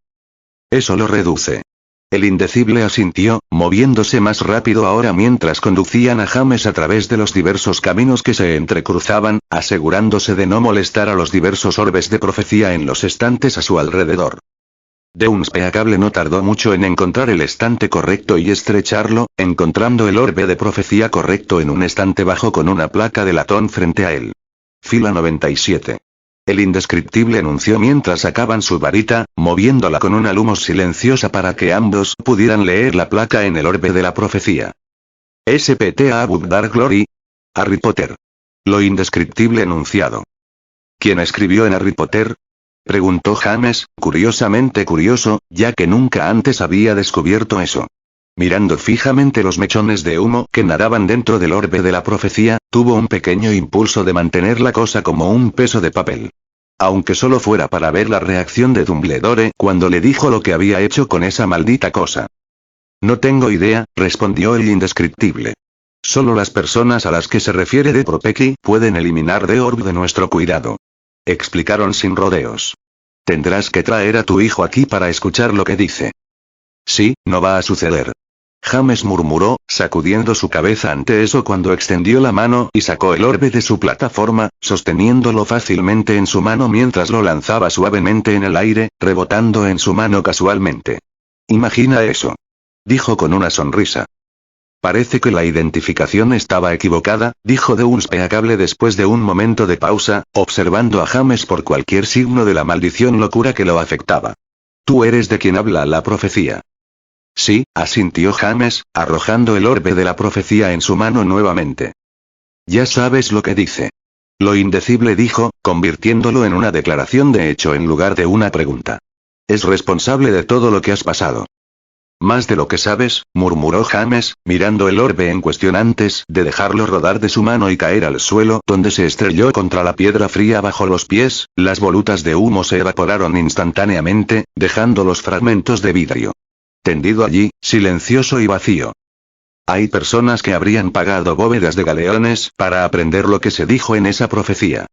Eso lo reduce. El indecible asintió, moviéndose más rápido ahora mientras conducían a James a través de los diversos caminos que se entrecruzaban, asegurándose de no molestar a los diversos orbes de profecía en los estantes a su alrededor. Deuns Peacable no tardó mucho en encontrar el estante correcto y estrecharlo, encontrando el orbe de profecía correcto en un estante bajo con una placa de latón frente a él. Fila 97. El indescriptible anunció mientras sacaban su varita, moviéndola con una lumos silenciosa para que ambos pudieran leer la placa en el orbe de la profecía. SPTA Book Dark Glory. Harry Potter. Lo indescriptible enunciado. ¿Quién escribió en Harry Potter? Preguntó James, curiosamente curioso, ya que nunca antes había descubierto eso. Mirando fijamente los mechones de humo que nadaban dentro del orbe de la profecía, tuvo un pequeño impulso de mantener la cosa como un peso de papel. Aunque solo fuera para ver la reacción de Dumbledore cuando le dijo lo que había hecho con esa maldita cosa. No tengo idea, respondió el indescriptible. Solo las personas a las que se refiere de Propeki pueden eliminar The Orb de nuestro cuidado. Explicaron sin rodeos. Tendrás que traer a tu hijo aquí para escuchar lo que dice. Sí, no va a suceder. James murmuró, sacudiendo su cabeza ante eso cuando extendió la mano y sacó el orbe de su plataforma, sosteniéndolo fácilmente en su mano mientras lo lanzaba suavemente en el aire, rebotando en su mano casualmente. Imagina eso. Dijo con una sonrisa. Parece que la identificación estaba equivocada, dijo Deuns Peacable después de un momento de pausa, observando a James por cualquier signo de la maldición locura que lo afectaba. Tú eres de quien habla la profecía. Sí, asintió James, arrojando el orbe de la profecía en su mano nuevamente. Ya sabes lo que dice. Lo indecible dijo, convirtiéndolo en una declaración de hecho en lugar de una pregunta. Es responsable de todo lo que has pasado. Más de lo que sabes, murmuró James, mirando el orbe en cuestión antes de dejarlo rodar de su mano y caer al suelo, donde se estrelló contra la piedra fría bajo los pies. Las volutas de humo se evaporaron instantáneamente, dejando los fragmentos de vidrio. Tendido allí, silencioso y vacío. Hay personas que habrían pagado bóvedas de galeones para aprender lo que se dijo en esa profecía.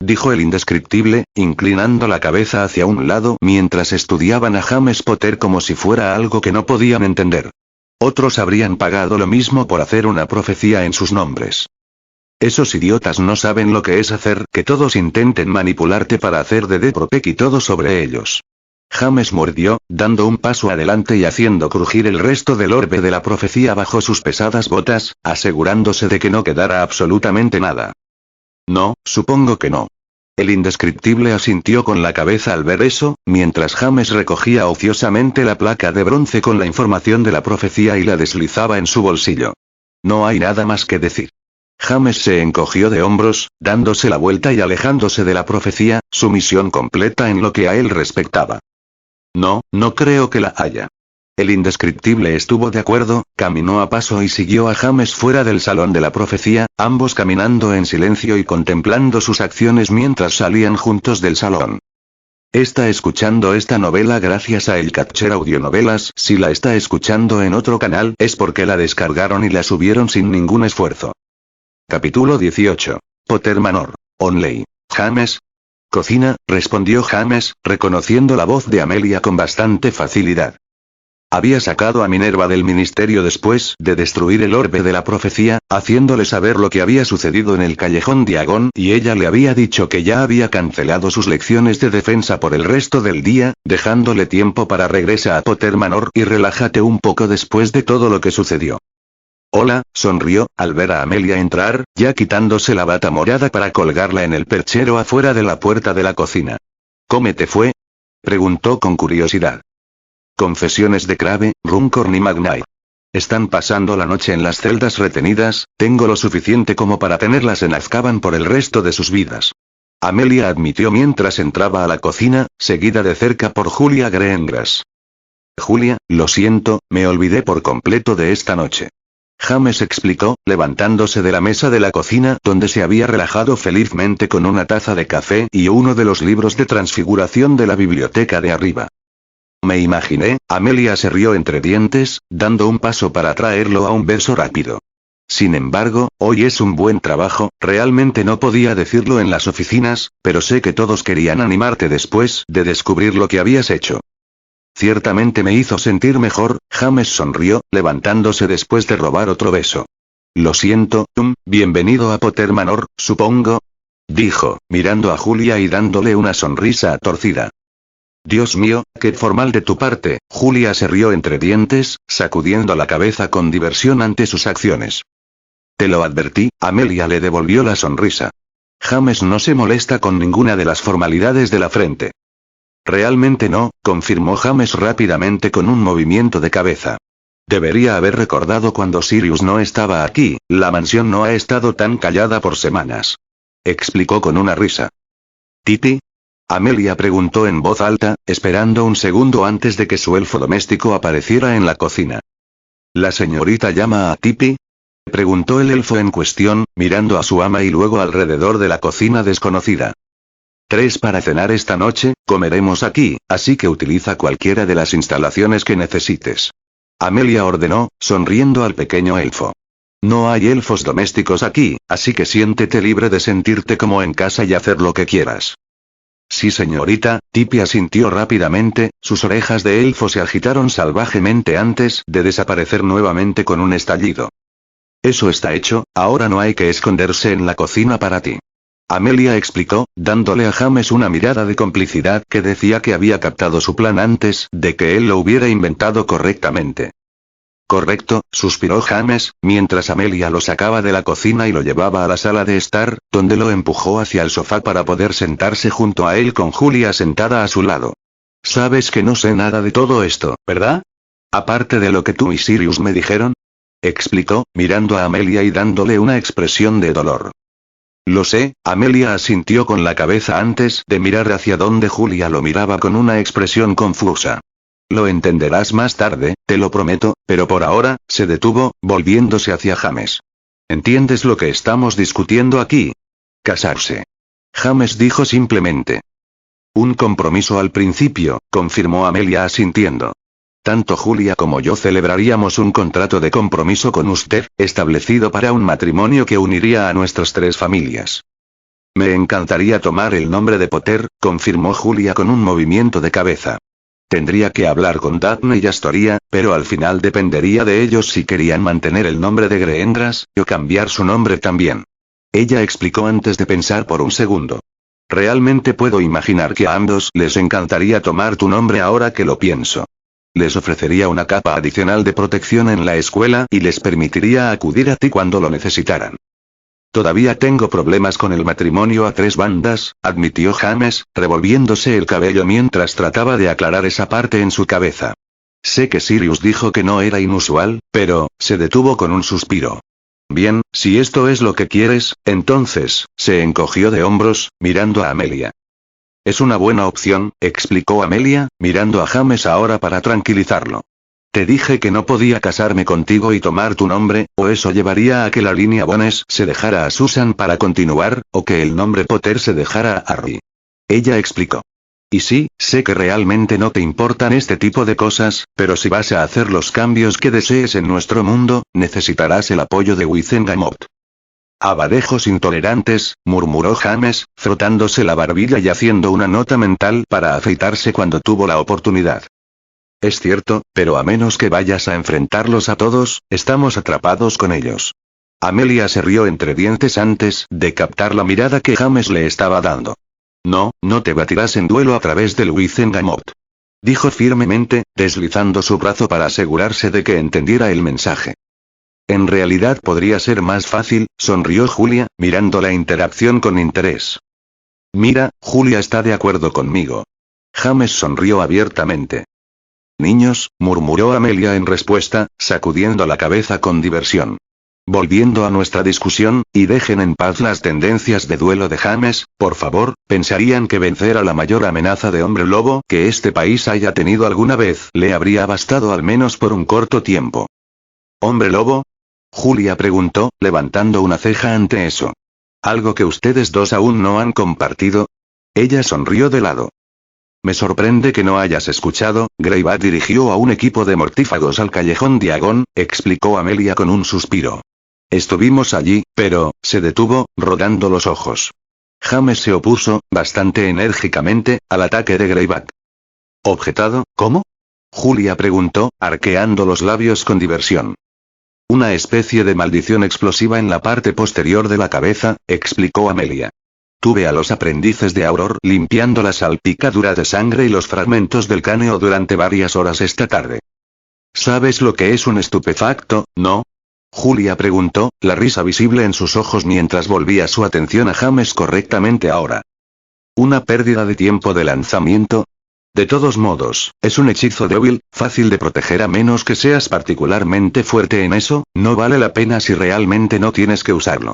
Dijo el indescriptible, inclinando la cabeza hacia un lado mientras estudiaban a James Potter como si fuera algo que no podían entender. Otros habrían pagado lo mismo por hacer una profecía en sus nombres. Esos idiotas no saben lo que es hacer que todos intenten manipularte para hacer de Depropec y todo sobre ellos. James mordió, dando un paso adelante y haciendo crujir el resto del orbe de la profecía bajo sus pesadas botas, asegurándose de que no quedara absolutamente nada. No, supongo que no. El indescriptible asintió con la cabeza al ver eso, mientras James recogía ociosamente la placa de bronce con la información de la profecía y la deslizaba en su bolsillo. No hay nada más que decir. James se encogió de hombros, dándose la vuelta y alejándose de la profecía, su misión completa en lo que a él respectaba. No, no creo que la haya. El indescriptible estuvo de acuerdo, caminó a paso y siguió a James fuera del salón de la profecía, ambos caminando en silencio y contemplando sus acciones mientras salían juntos del salón. Está escuchando esta novela gracias a El Catcher Audionovelas. Si la está escuchando en otro canal es porque la descargaron y la subieron sin ningún esfuerzo. Capítulo 18. Potter Manor. Onley. James. Cocina, respondió James, reconociendo la voz de Amelia con bastante facilidad. Había sacado a Minerva del ministerio después de destruir el orbe de la profecía, haciéndole saber lo que había sucedido en el callejón Diagon, y ella le había dicho que ya había cancelado sus lecciones de defensa por el resto del día, dejándole tiempo para regresar a Potter Manor y relájate un poco después de todo lo que sucedió. Hola, sonrió, al ver a Amelia entrar, ya quitándose la bata morada para colgarla en el perchero afuera de la puerta de la cocina. ¿Cómo te fue? Preguntó con curiosidad. Confesiones de Crabbe, Runcorn y McKnight. Están pasando la noche en las celdas retenidas, tengo lo suficiente como para tenerlas en Azkaban por el resto de sus vidas. Amelia admitió mientras entraba a la cocina, seguida de cerca por Julia Greengrass. Julia, lo siento, me olvidé por completo de esta noche. James explicó, levantándose de la mesa de la cocina donde se había relajado felizmente con una taza de café y uno de los libros de transfiguración de la biblioteca de arriba. Me imaginé, Amelia se rió entre dientes, dando un paso para traerlo a un beso rápido. Sin embargo, hoy es un buen trabajo, realmente no podía decirlo en las oficinas, pero sé que todos querían animarte después de descubrir lo que habías hecho. Ciertamente me hizo sentir mejor, James sonrió, levantándose después de robar otro beso. Lo siento, bienvenido a Potter Manor, supongo. Dijo, mirando a Julia y dándole una sonrisa torcida. Dios mío, qué formal de tu parte. Julia se rió entre dientes, sacudiendo la cabeza con diversión ante sus acciones. Te lo advertí, Amelia le devolvió la sonrisa. James no se molesta con ninguna de las formalidades de la frente. Realmente no, confirmó James rápidamente con un movimiento de cabeza. Debería haber recordado cuando Sirius no estaba aquí, la mansión no ha estado tan callada por semanas. Explicó con una risa. ¿Titi? Amelia preguntó en voz alta, esperando un segundo antes de que su elfo doméstico apareciera en la cocina. ¿La señorita llama a Tipi? Preguntó el elfo en cuestión, mirando a su ama y luego alrededor de la cocina desconocida. 3 para cenar esta noche, comeremos aquí, así que utiliza cualquiera de las instalaciones que necesites. Amelia ordenó, sonriendo al pequeño elfo. No hay elfos domésticos aquí, así que siéntete libre de sentirte como en casa y hacer lo que quieras. Sí señorita, Tipi asintió rápidamente, sus orejas de elfo se agitaron salvajemente antes de desaparecer nuevamente con un estallido. Eso está hecho, ahora no hay que esconderse en la cocina para ti. Amelia explicó, dándole a James una mirada de complicidad que decía que había captado su plan antes de que él lo hubiera inventado correctamente. Correcto, suspiró James, mientras Amelia lo sacaba de la cocina y lo llevaba a la sala de estar, donde lo empujó hacia el sofá para poder sentarse junto a él con Julia sentada a su lado. Sabes que no sé nada de todo esto, ¿verdad? Aparte de lo que tú y Sirius me dijeron. Explicó, mirando a Amelia y dándole una expresión de dolor. Lo sé, Amelia asintió con la cabeza antes de mirar hacia donde Julia lo miraba con una expresión confusa. Lo entenderás más tarde, te lo prometo, pero por ahora, se detuvo, volviéndose hacia James. ¿Entiendes lo que estamos discutiendo aquí? Casarse. James dijo simplemente. Un compromiso al principio, confirmó Amelia asintiendo. Tanto Julia como yo celebraríamos un contrato de compromiso con usted, establecido para un matrimonio que uniría a nuestras 3 familias. Me encantaría tomar el nombre de Potter, confirmó Julia con un movimiento de cabeza. Tendría que hablar con Daphne y Astoria, pero al final dependería de ellos si querían mantener el nombre de Greendras, o cambiar su nombre también. Ella explicó antes de pensar por un segundo. Realmente puedo imaginar que a ambos les encantaría tomar tu nombre ahora que lo pienso. Les ofrecería una capa adicional de protección en la escuela y les permitiría acudir a ti cuando lo necesitaran. Todavía tengo problemas con el matrimonio a 3 bandas, admitió James, revolviéndose el cabello mientras trataba de aclarar esa parte en su cabeza. Sé que Sirius dijo que no era inusual, pero, se detuvo con un suspiro. Bien, si esto es lo que quieres, entonces, se encogió de hombros, mirando a Amelia. Es una buena opción, explicó Amelia, mirando a James ahora para tranquilizarlo. Te dije que no podía casarme contigo y tomar tu nombre, o eso llevaría a que la línea Bones se dejara a Susan para continuar, o que el nombre Potter se dejara a Harry. Ella explicó. Y sí, sé que realmente no te importan este tipo de cosas, pero si vas a hacer los cambios que desees en nuestro mundo, necesitarás el apoyo de Wizengamot. Abadejos intolerantes, murmuró James, frotándose la barbilla y haciendo una nota mental para afeitarse cuando tuvo la oportunidad. Es cierto, pero a menos que vayas a enfrentarlos a todos, estamos atrapados con ellos. Amelia se rió entre dientes antes de captar la mirada que James le estaba dando. No, no te batirás en duelo a través del Wizengamot. Dijo firmemente, deslizando su brazo para asegurarse de que entendiera el mensaje. En realidad podría ser más fácil, sonrió Julia, mirando la interacción con interés. Mira, Julia está de acuerdo conmigo. James sonrió abiertamente. Niños, murmuró Amelia en respuesta, sacudiendo la cabeza con diversión. Volviendo a nuestra discusión, y dejen en paz las tendencias de duelo de James, por favor, pensarían que vencer a la mayor amenaza de hombre lobo que este país haya tenido alguna vez le habría bastado al menos por un corto tiempo. ¿Hombre lobo? Julia preguntó, levantando una ceja ante eso. ¿Algo que ustedes dos aún no han compartido? Ella sonrió de lado. Me sorprende que no hayas escuchado, Greyback dirigió a un equipo de mortífagos al callejón Diagon, explicó Amelia con un suspiro. Estuvimos allí, pero, se detuvo, rodando los ojos. James se opuso, bastante enérgicamente, al ataque de Greyback. ¿Objetado, cómo? Julia preguntó, arqueando los labios con diversión. Una especie de maldición explosiva en la parte posterior de la cabeza, explicó Amelia. Tuve a los aprendices de Auror limpiando la salpicadura de sangre y los fragmentos del cráneo durante varias horas esta tarde. ¿Sabes lo que es un estupefacto, no? Julia preguntó, la risa visible en sus ojos mientras volvía su atención a James correctamente ahora. ¿Una pérdida de tiempo de lanzamiento? De todos modos, es un hechizo débil, fácil de proteger a menos que seas particularmente fuerte en eso, no vale la pena si realmente no tienes que usarlo.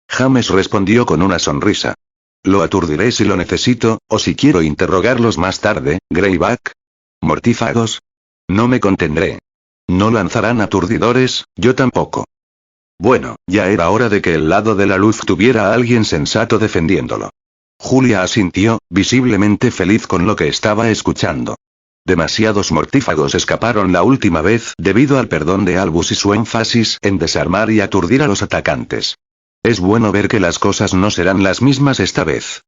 James respondió con una sonrisa. Lo aturdiré si lo necesito, o si quiero interrogarlos más tarde, Greyback. ¿Mortífagos? No me contendré. No lanzarán aturdidores, yo tampoco. Bueno, ya era hora de que el lado de la luz tuviera a alguien sensato defendiéndolo. Julia asintió, visiblemente feliz con lo que estaba escuchando. Demasiados mortífagos escaparon la última vez debido al perdón de Albus y su énfasis en desarmar y aturdir a los atacantes. Es bueno ver que las cosas no serán las mismas esta vez.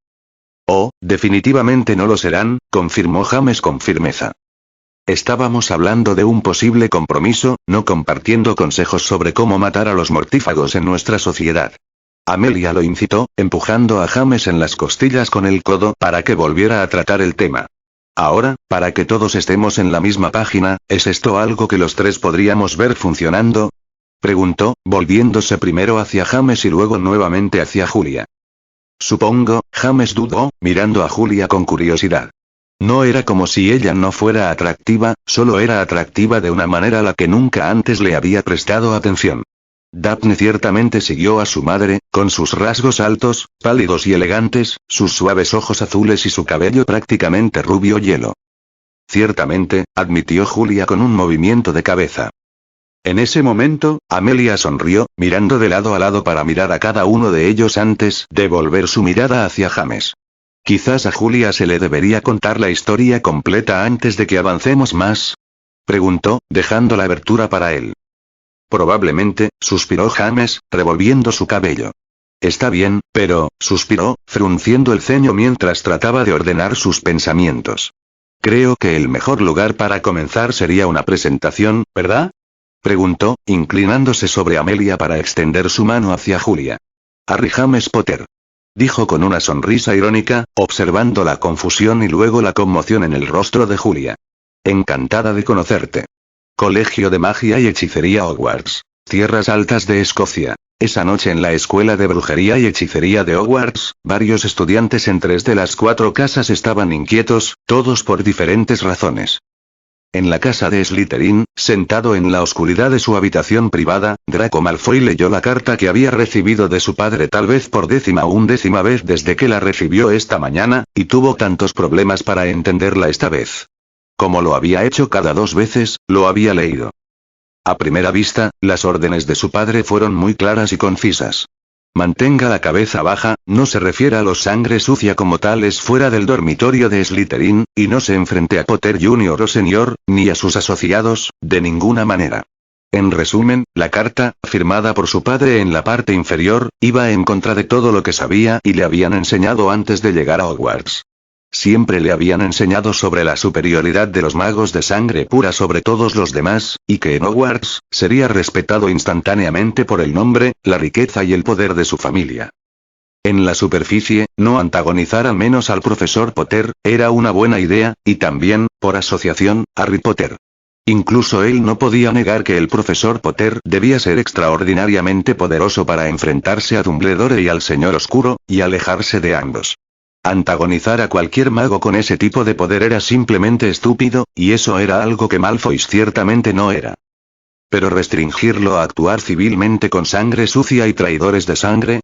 Oh, definitivamente no lo serán, confirmó James con firmeza. Estábamos hablando de un posible compromiso, no compartiendo consejos sobre cómo matar a los mortífagos en nuestra sociedad. Amelia lo incitó, empujando a James en las costillas con el codo para que volviera a tratar el tema. Ahora, para que todos estemos en la misma página, ¿es esto algo que los 3 podríamos ver funcionando? Preguntó, volviéndose primero hacia James y luego nuevamente hacia Julia. Supongo, James dudó, mirando a Julia con curiosidad. No era como si ella no fuera atractiva, solo era atractiva de una manera a la que nunca antes le había prestado atención. Daphne ciertamente siguió a su madre, con sus rasgos altos, pálidos y elegantes, sus suaves ojos azules y su cabello prácticamente rubio hielo. Ciertamente, admitió Julia con un movimiento de cabeza. En ese momento, Amelia sonrió, mirando de lado a lado para mirar a cada uno de ellos antes de volver su mirada hacia James. Quizás a Julia se le debería contar la historia completa antes de que avancemos más. Preguntó, dejando la abertura para él. Probablemente, suspiró James, revolviendo su cabello. Está bien, pero, suspiró, frunciendo el ceño mientras trataba de ordenar sus pensamientos. Creo que el mejor lugar para comenzar sería una presentación, ¿verdad? Preguntó, inclinándose sobre Amelia para extender su mano hacia Julia. Harry James Potter. Dijo con una sonrisa irónica, observando la confusión y luego la conmoción en el rostro de Julia. Encantada de conocerte. Colegio de Magia y Hechicería Hogwarts. Tierras Altas de Escocia. Esa noche en la Escuela de Brujería y Hechicería de Hogwarts, varios estudiantes en 3 de las 4 casas estaban inquietos, todos por diferentes razones. En la casa de Slytherin, sentado en la oscuridad de su habitación privada, Draco Malfoy leyó la carta que había recibido de su padre tal vez por 10ª vez desde que la recibió esta mañana, y tuvo tantos problemas para entenderla esta vez. Como lo había hecho cada 2 veces, lo había leído. A primera vista, las órdenes de su padre fueron muy claras y concisas. Mantenga la cabeza baja, no se refiere a los sangre sucia como tales fuera del dormitorio de Slytherin, y no se enfrente a Potter Jr. o Sr., ni a sus asociados, de ninguna manera. En resumen, la carta, firmada por su padre en la parte inferior, iba en contra de todo lo que sabía y le habían enseñado antes de llegar a Hogwarts. Siempre le habían enseñado sobre la superioridad de los magos de sangre pura sobre todos los demás, y que en Hogwarts, sería respetado instantáneamente por el nombre, la riqueza y el poder de su familia. En la superficie, no antagonizar al menos al profesor Potter, era una buena idea, y también, por asociación, Harry Potter. Incluso él no podía negar que el profesor Potter debía ser extraordinariamente poderoso para enfrentarse a Dumbledore y al Señor Oscuro, y alejarse de ambos. Antagonizar a cualquier mago con ese tipo de poder era simplemente estúpido, y eso era algo que Malfoy ciertamente no era. Pero restringirlo a actuar civilmente con sangre sucia y traidores de sangre,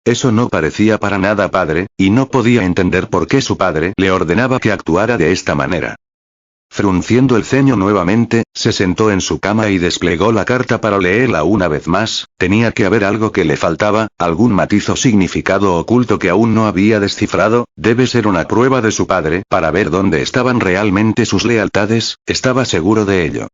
eso no parecía para nada padre, y no podía entender por qué su padre le ordenaba que actuara de esta manera. Frunciendo el ceño nuevamente, se sentó en su cama y desplegó la carta para leerla una vez más. Tenía que haber algo que le faltaba, algún matiz o significado oculto que aún no había descifrado, debe ser una prueba de su padre para ver dónde estaban realmente sus lealtades, estaba seguro de ello.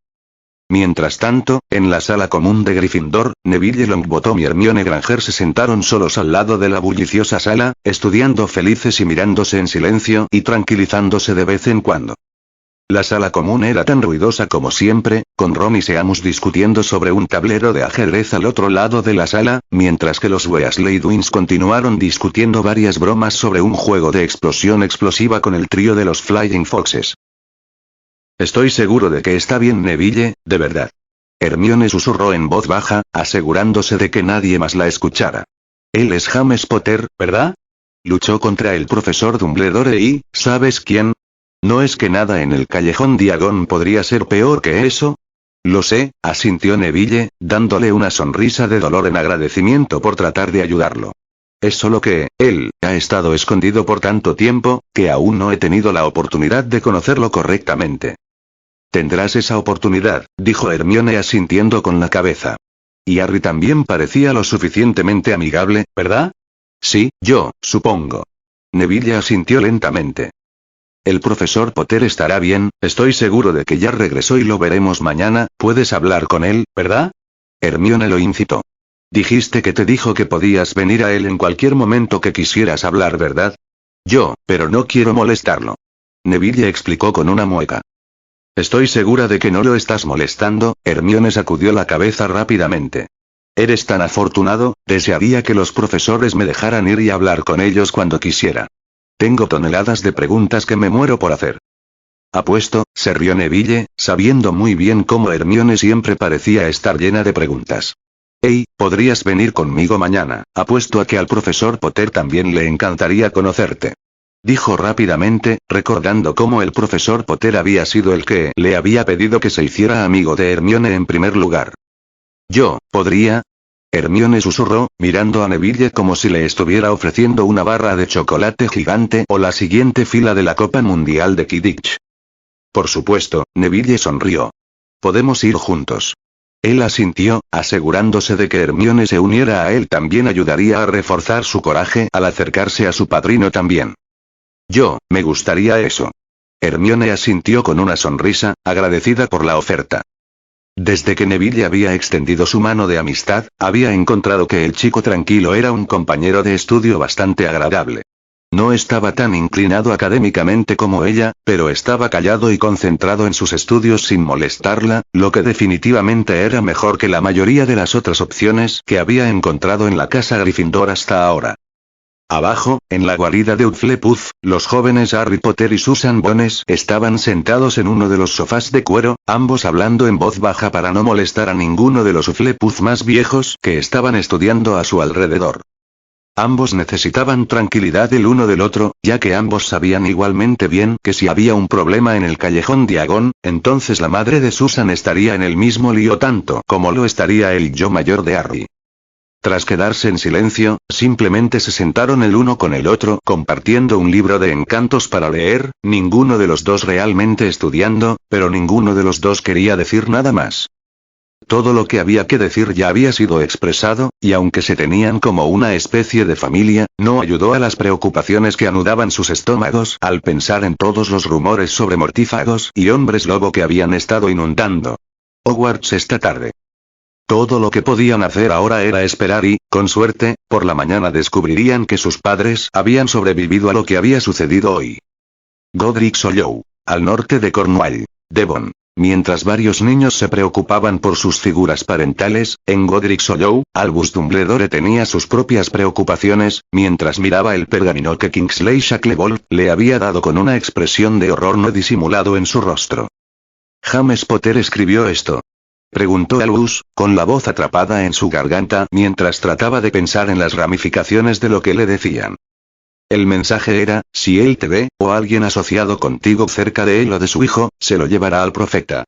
Mientras tanto, en la sala común de Gryffindor, Neville Longbottom y Hermione Granger se sentaron solos al lado de la bulliciosa sala, estudiando felices y mirándose en silencio y tranquilizándose de vez en cuando. La sala común era tan ruidosa como siempre, con Ron y Seamus discutiendo sobre un tablero de ajedrez al otro lado de la sala, mientras que los Weasley Twins continuaron discutiendo varias bromas sobre un juego de explosión explosiva con el trío de los Flying Foxes. Estoy seguro de que está bien Neville, de verdad. Hermione susurró en voz baja, asegurándose de que nadie más la escuchara. Él es James Potter, ¿verdad? Luchó contra el profesor Dumbledore y, ¿sabes quién? ¿No es que nada en el callejón Diagon podría ser peor que eso? Lo sé, asintió Neville, dándole una sonrisa de dolor en agradecimiento por tratar de ayudarlo. Es solo que, él, ha estado escondido por tanto tiempo, que aún no he tenido la oportunidad de conocerlo correctamente. Tendrás esa oportunidad, dijo Hermione asintiendo con la cabeza. Y Harry también parecía lo suficientemente amigable, ¿verdad? Sí, yo, supongo. Neville asintió lentamente. El profesor Potter estará bien, estoy seguro de que ya regresó y lo veremos mañana, puedes hablar con él, ¿verdad? Hermione lo incitó. Dijiste que te dijo que podías venir a él en cualquier momento que quisieras hablar, ¿verdad? Pero no quiero molestarlo. Neville explicó con una mueca. Estoy segura de que no lo estás molestando, Hermione sacudió la cabeza rápidamente. Eres tan afortunado, desearía que los profesores me dejaran ir y hablar con ellos cuando quisiera. Tengo toneladas de preguntas que me muero por hacer. Apuesto, se rió Neville, sabiendo muy bien cómo Hermione siempre parecía estar llena de preguntas. Hey, podrías venir conmigo mañana, apuesto a que al profesor Potter también le encantaría conocerte. Dijo rápidamente, recordando cómo el profesor Potter había sido el que le había pedido que se hiciera amigo de Hermione en primer lugar. ¿Podría? Hermione susurró, mirando a Neville como si le estuviera ofreciendo una barra de chocolate gigante o la siguiente fila de la Copa Mundial de Quidditch. Por supuesto, Neville sonrió. Podemos ir juntos. Él asintió, asegurándose de que Hermione se uniera a él también ayudaría a reforzar su coraje al acercarse a su padrino también. Me gustaría eso. Hermione asintió con una sonrisa, agradecida por la oferta. Desde que Neville había extendido su mano de amistad, había encontrado que el chico tranquilo era un compañero de estudio bastante agradable. No estaba tan inclinado académicamente como ella, pero estaba callado y concentrado en sus estudios sin molestarla, lo que definitivamente era mejor que la mayoría de las otras opciones que había encontrado en la casa Gryffindor hasta ahora. Abajo, en la guarida de Hufflepuff, los jóvenes Harry Potter y Susan Bones estaban sentados en uno de los sofás de cuero, ambos hablando en voz baja para no molestar a ninguno de los Hufflepuff más viejos que estaban estudiando a su alrededor. Ambos necesitaban tranquilidad el uno del otro, ya que ambos sabían igualmente bien que si había un problema en el callejón Diagon, entonces la madre de Susan estaría en el mismo lío tanto como lo estaría el yo mayor de Harry. Tras quedarse en silencio, simplemente se sentaron el uno con el otro compartiendo un libro de encantos para leer, ninguno de los dos realmente estudiando, pero ninguno de los dos quería decir nada más. Todo lo que había que decir ya había sido expresado, y aunque se tenían como una especie de familia, no ayudó a las preocupaciones que anudaban sus estómagos al pensar en todos los rumores sobre mortífagos y hombres lobo que habían estado inundando Hogwarts esta tarde. Todo lo que podían hacer ahora era esperar y, con suerte, por la mañana descubrirían que sus padres habían sobrevivido a lo que había sucedido hoy. Godric's Hollow, al norte de Cornwall, Devon. Mientras varios niños se preocupaban por sus figuras parentales, en Godric's Hollow, Albus Dumbledore tenía sus propias preocupaciones, mientras miraba el pergamino que Kingsley Shacklebolt le había dado con una expresión de horror no disimulado en su rostro. ¿James Potter escribió esto?, preguntó Albus, con la voz atrapada en su garganta mientras trataba de pensar en las ramificaciones de lo que le decían. El mensaje era, si él te ve, o alguien asociado contigo cerca de él o de su hijo, se lo llevará al profeta.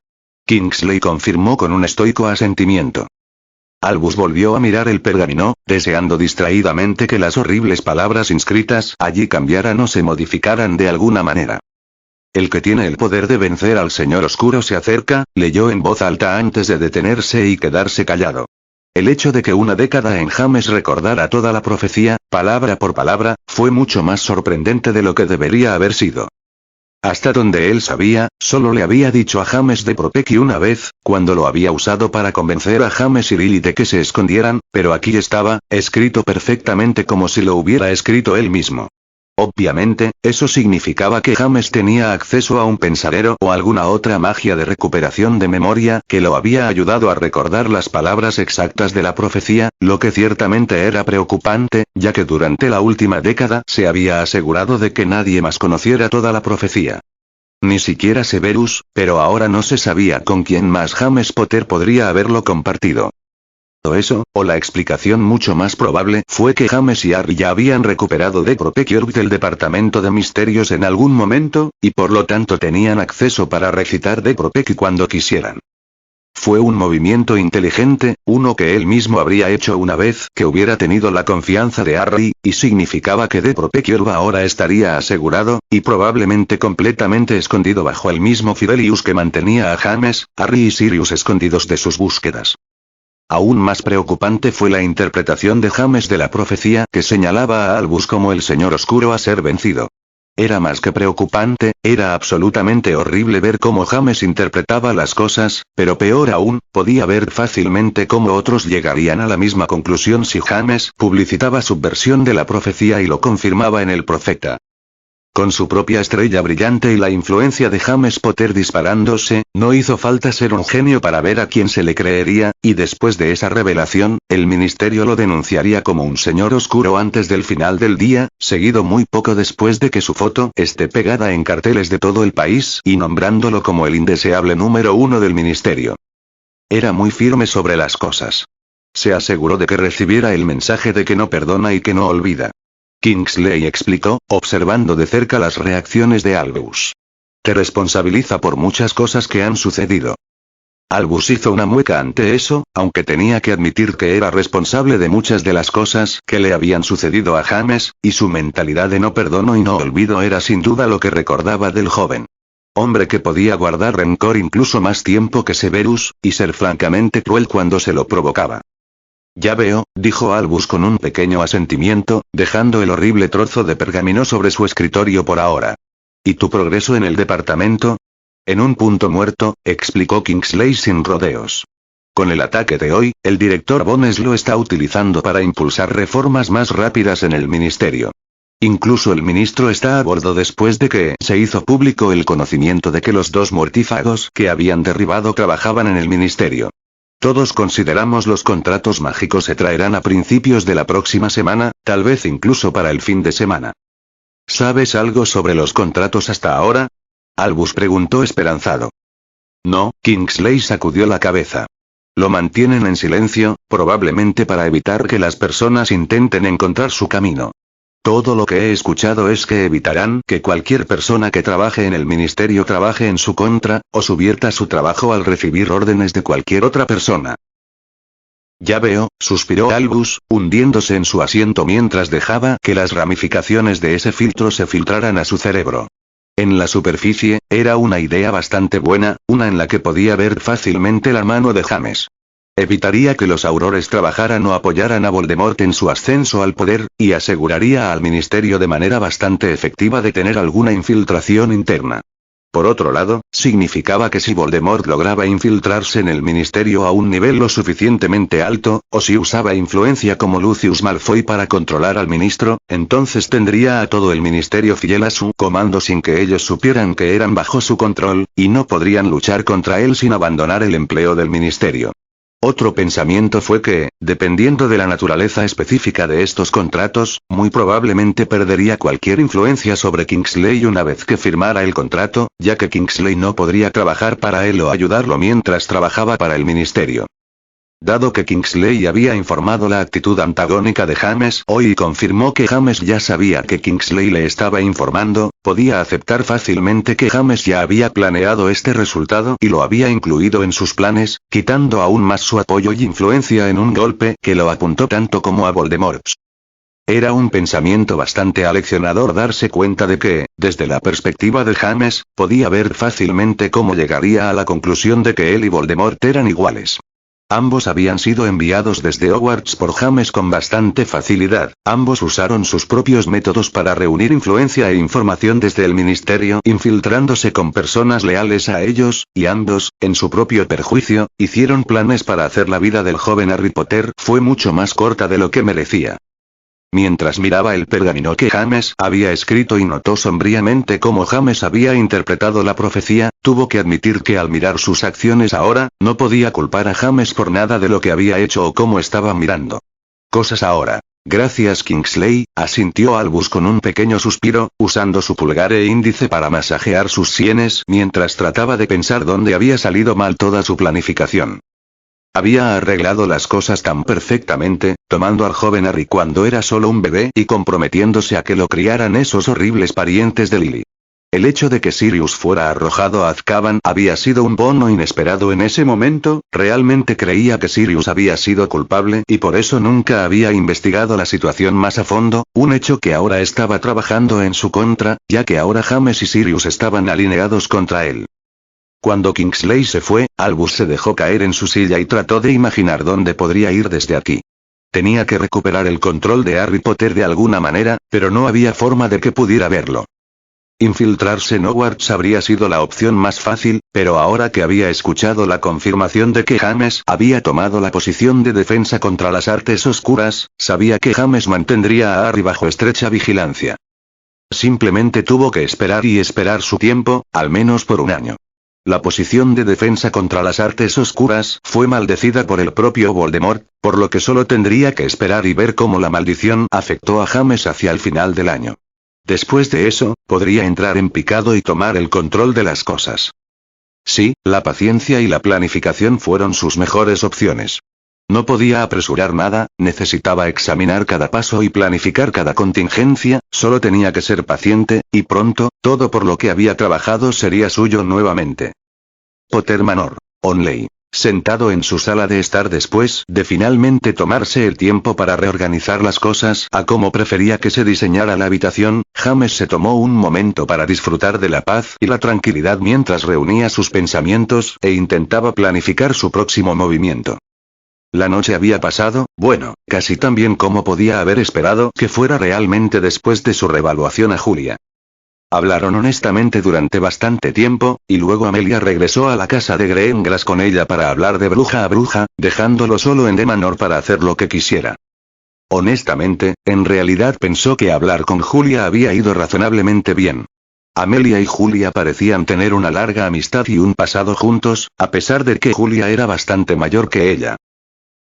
Kingsley confirmó con un estoico asentimiento. Albus volvió a mirar el pergamino, deseando distraídamente que las horribles palabras inscritas allí cambiaran o se modificaran de alguna manera. El que tiene el poder de vencer al Señor Oscuro se acerca, leyó en voz alta antes de detenerse y quedarse callado. El hecho de que una década en James recordara toda la profecía, palabra por palabra, fue mucho más sorprendente de lo que debería haber sido. Hasta donde él sabía, solo le había dicho a James de Propeki una vez, cuando lo había usado para convencer a James y Lily de que se escondieran, pero aquí estaba, escrito perfectamente como si lo hubiera escrito él mismo. Obviamente, eso significaba que James tenía acceso a un pensadero o alguna otra magia de recuperación de memoria que lo había ayudado a recordar las palabras exactas de la profecía, lo que ciertamente era preocupante, ya que durante la última década se había asegurado de que nadie más conociera toda la profecía. Ni siquiera Severus, pero ahora no se sabía con quién más James Potter podría haberlo compartido. Eso, o la explicación mucho más probable, fue que James y Harry ya habían recuperado de Propeki del Departamento de Misterios en algún momento, y por lo tanto tenían acceso para recitar de Propeki cuando quisieran. Fue un movimiento inteligente, uno que él mismo habría hecho una vez que hubiera tenido la confianza de Harry, y significaba que de Propeki ahora estaría asegurado, y probablemente completamente escondido bajo el mismo Fidelius que mantenía a James, Harry y Sirius escondidos de sus búsquedas. Aún más preocupante fue la interpretación de James de la profecía que señalaba a Albus como el Señor Oscuro a ser vencido. Era más que preocupante, era absolutamente horrible ver cómo James interpretaba las cosas, pero peor aún, podía ver fácilmente cómo otros llegarían a la misma conclusión si James publicitaba su versión de la profecía y lo confirmaba en el profeta. Con su propia estrella brillante y la influencia de James Potter disparándose, no hizo falta ser un genio para ver a quién se le creería, y después de esa revelación, el ministerio lo denunciaría como un señor oscuro antes del final del día, seguido muy poco después de que su foto esté pegada en carteles de todo el país y nombrándolo como el indeseable número 1 del ministerio. Era muy firme sobre las cosas. Se aseguró de que recibiera el mensaje de que no perdona y que no olvida. Kingsley explicó, observando de cerca las reacciones de Albus. Te responsabiliza por muchas cosas que han sucedido. Albus hizo una mueca ante eso, aunque tenía que admitir que era responsable de muchas de las cosas que le habían sucedido a James, y su mentalidad de no perdono y no olvido era sin duda lo que recordaba del joven. Hombre que podía guardar rencor incluso más tiempo que Severus, y ser francamente cruel cuando se lo provocaba. Ya veo, dijo Albus con un pequeño asentimiento, dejando el horrible trozo de pergamino sobre su escritorio por ahora. ¿Y tu progreso en el departamento? En un punto muerto, explicó Kingsley sin rodeos. Con el ataque de hoy, el director Bones lo está utilizando para impulsar reformas más rápidas en el ministerio. Incluso el ministro está a bordo después de que se hizo público el conocimiento de que los dos mortífagos que habían derribado trabajaban en el ministerio. Todos consideramos los contratos mágicos se traerán a principios de la próxima semana, tal vez incluso para el fin de semana. ¿Sabes algo sobre los contratos hasta ahora? Albus preguntó esperanzado. No, Kingsley sacudió la cabeza. Lo mantienen en silencio, probablemente para evitar que las personas intenten encontrar su camino. Todo lo que he escuchado es que evitarán que cualquier persona que trabaje en el ministerio trabaje en su contra, o subvierta su trabajo al recibir órdenes de cualquier otra persona. Ya veo, suspiró Albus, hundiéndose en su asiento mientras dejaba que las ramificaciones de ese filtro se filtraran a su cerebro. En la superficie, era una idea bastante buena, una en la que podía ver fácilmente la mano de James. Evitaría que los aurores trabajaran o apoyaran a Voldemort en su ascenso al poder, y aseguraría al ministerio de manera bastante efectiva de tener alguna infiltración interna. Por otro lado, significaba que si Voldemort lograba infiltrarse en el ministerio a un nivel lo suficientemente alto, o si usaba influencia como Lucius Malfoy para controlar al ministro, entonces tendría a todo el ministerio fiel a su comando sin que ellos supieran que eran bajo su control, y no podrían luchar contra él sin abandonar el empleo del ministerio. Otro pensamiento fue que, dependiendo de la naturaleza específica de estos contratos, muy probablemente perdería cualquier influencia sobre Kingsley una vez que firmara el contrato, ya que Kingsley no podría trabajar para él o ayudarlo mientras trabajaba para el ministerio. Dado que Kingsley había informado la actitud antagónica de James hoy y confirmó que James ya sabía que Kingsley le estaba informando, podía aceptar fácilmente que James ya había planeado este resultado y lo había incluido en sus planes, quitando aún más su apoyo y influencia en un golpe que lo apuntó tanto como a Voldemort. Era un pensamiento bastante aleccionador darse cuenta de que, desde la perspectiva de James, podía ver fácilmente cómo llegaría a la conclusión de que él y Voldemort eran iguales. Ambos habían sido enviados desde Hogwarts por James con bastante facilidad, ambos usaron sus propios métodos para reunir influencia e información desde el ministerio infiltrándose con personas leales a ellos, y ambos, en su propio perjuicio, hicieron planes para hacer la vida del joven Harry Potter fue mucho más corta de lo que merecía. Mientras miraba el pergamino que James había escrito y notó sombríamente cómo James había interpretado la profecía, tuvo que admitir que al mirar sus acciones ahora, no podía culpar a James por nada de lo que había hecho o cómo estaba mirando. Cosas ahora. Gracias Kingsley, asintió Albus con un pequeño suspiro, usando su pulgar e índice para masajear sus sienes mientras trataba de pensar dónde había salido mal toda su planificación. Había arreglado las cosas tan perfectamente, tomando al joven Harry cuando era solo un bebé y comprometiéndose a que lo criaran esos horribles parientes de Lily. El hecho de que Sirius fuera arrojado a Azkaban había sido un bono inesperado en ese momento, realmente creía que Sirius había sido culpable y por eso nunca había investigado la situación más a fondo, un hecho que ahora estaba trabajando en su contra, ya que ahora James y Sirius estaban alineados contra él. Cuando Kingsley se fue, Albus se dejó caer en su silla y trató de imaginar dónde podría ir desde aquí. Tenía que recuperar el control de Harry Potter de alguna manera, pero no había forma de que pudiera verlo. Infiltrarse en Hogwarts habría sido la opción más fácil, pero ahora que había escuchado la confirmación de que James había tomado la posición de defensa contra las artes oscuras, sabía que James mantendría a Harry bajo estrecha vigilancia. Simplemente tuvo que esperar y esperar su tiempo, al menos por un año. La posición de defensa contra las artes oscuras fue maldecida por el propio Voldemort, por lo que solo tendría que esperar y ver cómo la maldición afectó a James hacia el final del año. Después de eso, podría entrar en picado y tomar el control de las cosas. Sí, la paciencia y la planificación fueron sus mejores opciones. No podía apresurar nada, necesitaba examinar cada paso y planificar cada contingencia, solo tenía que ser paciente, y pronto, todo por lo que había trabajado sería suyo nuevamente. Potter Manor. Onley. Sentado en su sala de estar después de finalmente tomarse el tiempo para reorganizar las cosas a como prefería que se diseñara la habitación, James se tomó un momento para disfrutar de la paz y la tranquilidad mientras reunía sus pensamientos e intentaba planificar su próximo movimiento. La noche había pasado, bueno, casi tan bien como podía haber esperado que fuera realmente después de su revaluación a Julia. Hablaron honestamente durante bastante tiempo, y luego Amelia regresó a la casa de Greengras con ella para hablar de bruja a bruja, dejándolo solo en de Manor para hacer lo que quisiera. Honestamente, en realidad pensó que hablar con Julia había ido razonablemente bien. Amelia y Julia parecían tener una larga amistad y un pasado juntos, a pesar de que Julia era bastante mayor que ella.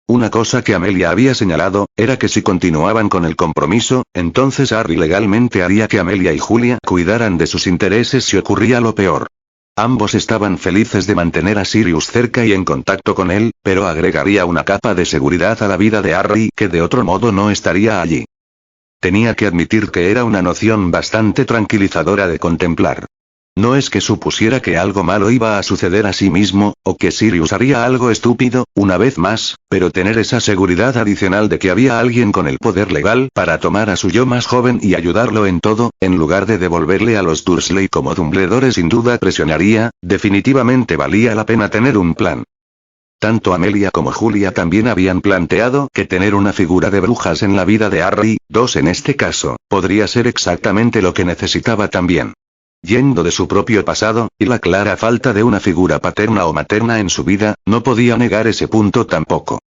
Una cosa que Amelia había señalado, era que si continuaban con el compromiso, entonces Harry legalmente haría que Amelia y Julia cuidaran de sus intereses si ocurría lo peor. Ambos estaban felices de mantener a Sirius cerca y en contacto con él, pero agregaría una capa de seguridad a la vida de Harry que de otro modo no estaría allí. Tenía que admitir que era una noción bastante tranquilizadora de contemplar. No es que supusiera que algo malo iba a suceder a sí mismo, o que Sirius haría algo estúpido, una vez más, pero tener esa seguridad adicional de que había alguien con el poder legal para tomar a su yo más joven y ayudarlo en todo, en lugar de devolverle a los Dursley como Dumbledore sin duda presionaría, definitivamente valía la pena tener un plan. Tanto Amelia como Julia también habían planteado que tener una figura de brujas en la vida de Harry, dos en este caso, podría ser exactamente lo que necesitaba también. Yendo de su propio pasado, y la clara falta de una figura paterna o materna en su vida, no podía negar ese punto tampoco.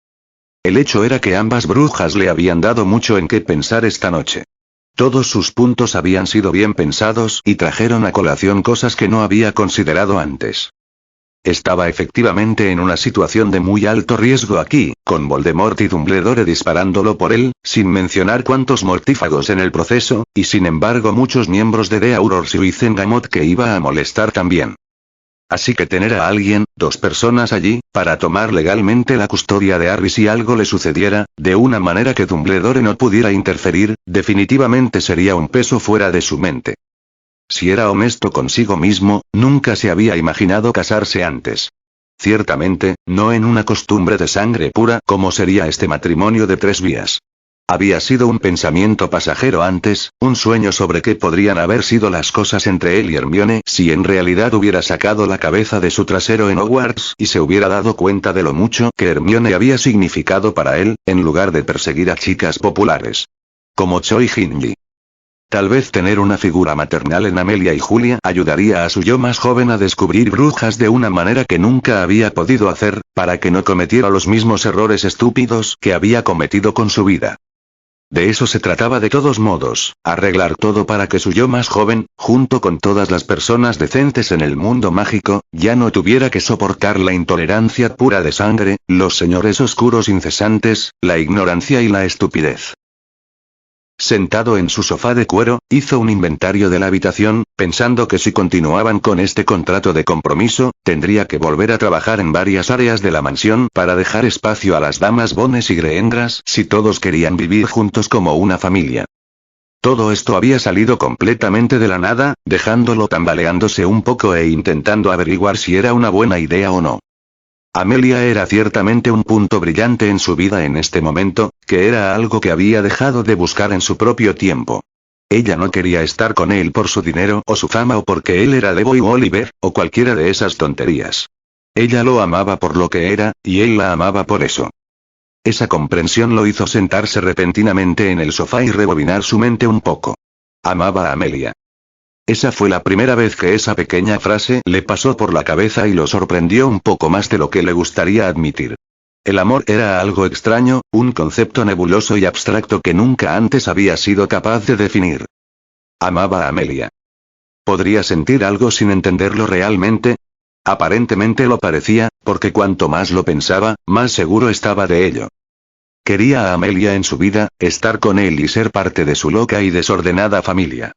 El hecho era que ambas brujas le habían dado mucho en qué pensar esta noche. Todos sus puntos habían sido bien pensados y trajeron a colación cosas que no había considerado antes. Estaba efectivamente en una situación de muy alto riesgo aquí, con Voldemort y Dumbledore disparándolo por él, sin mencionar cuántos mortífagos en el proceso, y sin embargo muchos miembros de The Aurors y Wizengamot que iba a molestar también. Así que tener a alguien, dos personas allí, para tomar legalmente la custodia de Harry si algo le sucediera, de una manera que Dumbledore no pudiera interferir, definitivamente sería un peso fuera de su mente. Si era honesto consigo mismo, nunca se había imaginado casarse antes. Ciertamente, no en una costumbre de sangre pura como sería este matrimonio de 3 vías. Había sido un pensamiento pasajero antes, un sueño sobre qué podrían haber sido las cosas entre él y Hermione si en realidad hubiera sacado la cabeza de su trasero en Hogwarts y se hubiera dado cuenta de lo mucho que Hermione había significado para él, en lugar de perseguir a chicas populares. Como Cho y Ginny. Tal vez tener una figura maternal en Amelia y Julia ayudaría a su yo más joven a descubrir brujas de una manera que nunca había podido hacer, para que no cometiera los mismos errores estúpidos que había cometido con su vida. De eso se trataba de todos modos, arreglar todo para que su yo más joven, junto con todas las personas decentes en el mundo mágico, ya no tuviera que soportar la intolerancia pura de sangre, los señores oscuros incesantes, la ignorancia y la estupidez. Sentado en su sofá de cuero, hizo un inventario de la habitación, pensando que si continuaban con este contrato de compromiso, tendría que volver a trabajar en varias áreas de la mansión para dejar espacio a las damas Bones y Greengras si todos querían vivir juntos como una familia. Todo esto había salido completamente de la nada, dejándolo tambaleándose un poco e intentando averiguar si era una buena idea o no. Amelia era ciertamente un punto brillante en su vida en este momento, que era algo que había dejado de buscar en su propio tiempo. Ella no quería estar con él por su dinero o su fama o porque él era Leboy Oliver, o cualquiera de esas tonterías. Ella lo amaba por lo que era, y él la amaba por eso. Esa comprensión lo hizo sentarse repentinamente en el sofá y rebobinar su mente un poco. Amaba a Amelia. Esa fue la primera vez que esa pequeña frase le pasó por la cabeza y lo sorprendió un poco más de lo que le gustaría admitir. El amor era algo extraño, un concepto nebuloso y abstracto que nunca antes había sido capaz de definir. Amaba a Amelia. ¿Podría sentir algo sin entenderlo realmente? Aparentemente lo parecía, porque cuanto más lo pensaba, más seguro estaba de ello. Quería a Amelia en su vida, estar con él y ser parte de su loca y desordenada familia.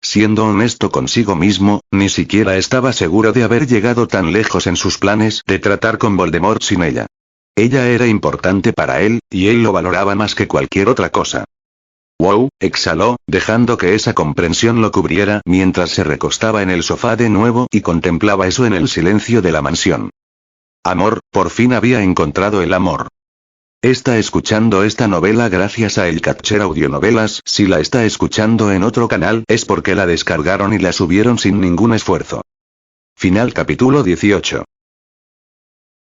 Siendo honesto consigo mismo, ni siquiera estaba seguro de haber llegado tan lejos en sus planes de tratar con Voldemort sin ella. Ella era importante para él, y él lo valoraba más que cualquier otra cosa. Wow, exhaló, dejando que esa comprensión lo cubriera mientras se recostaba en el sofá de nuevo y contemplaba eso en el silencio de la mansión. Amor, por fin había encontrado el amor. Está escuchando esta novela gracias a El Catcher Audionovelas. Si la está escuchando en otro canal es porque la descargaron y la subieron sin ningún esfuerzo. Final capítulo 18.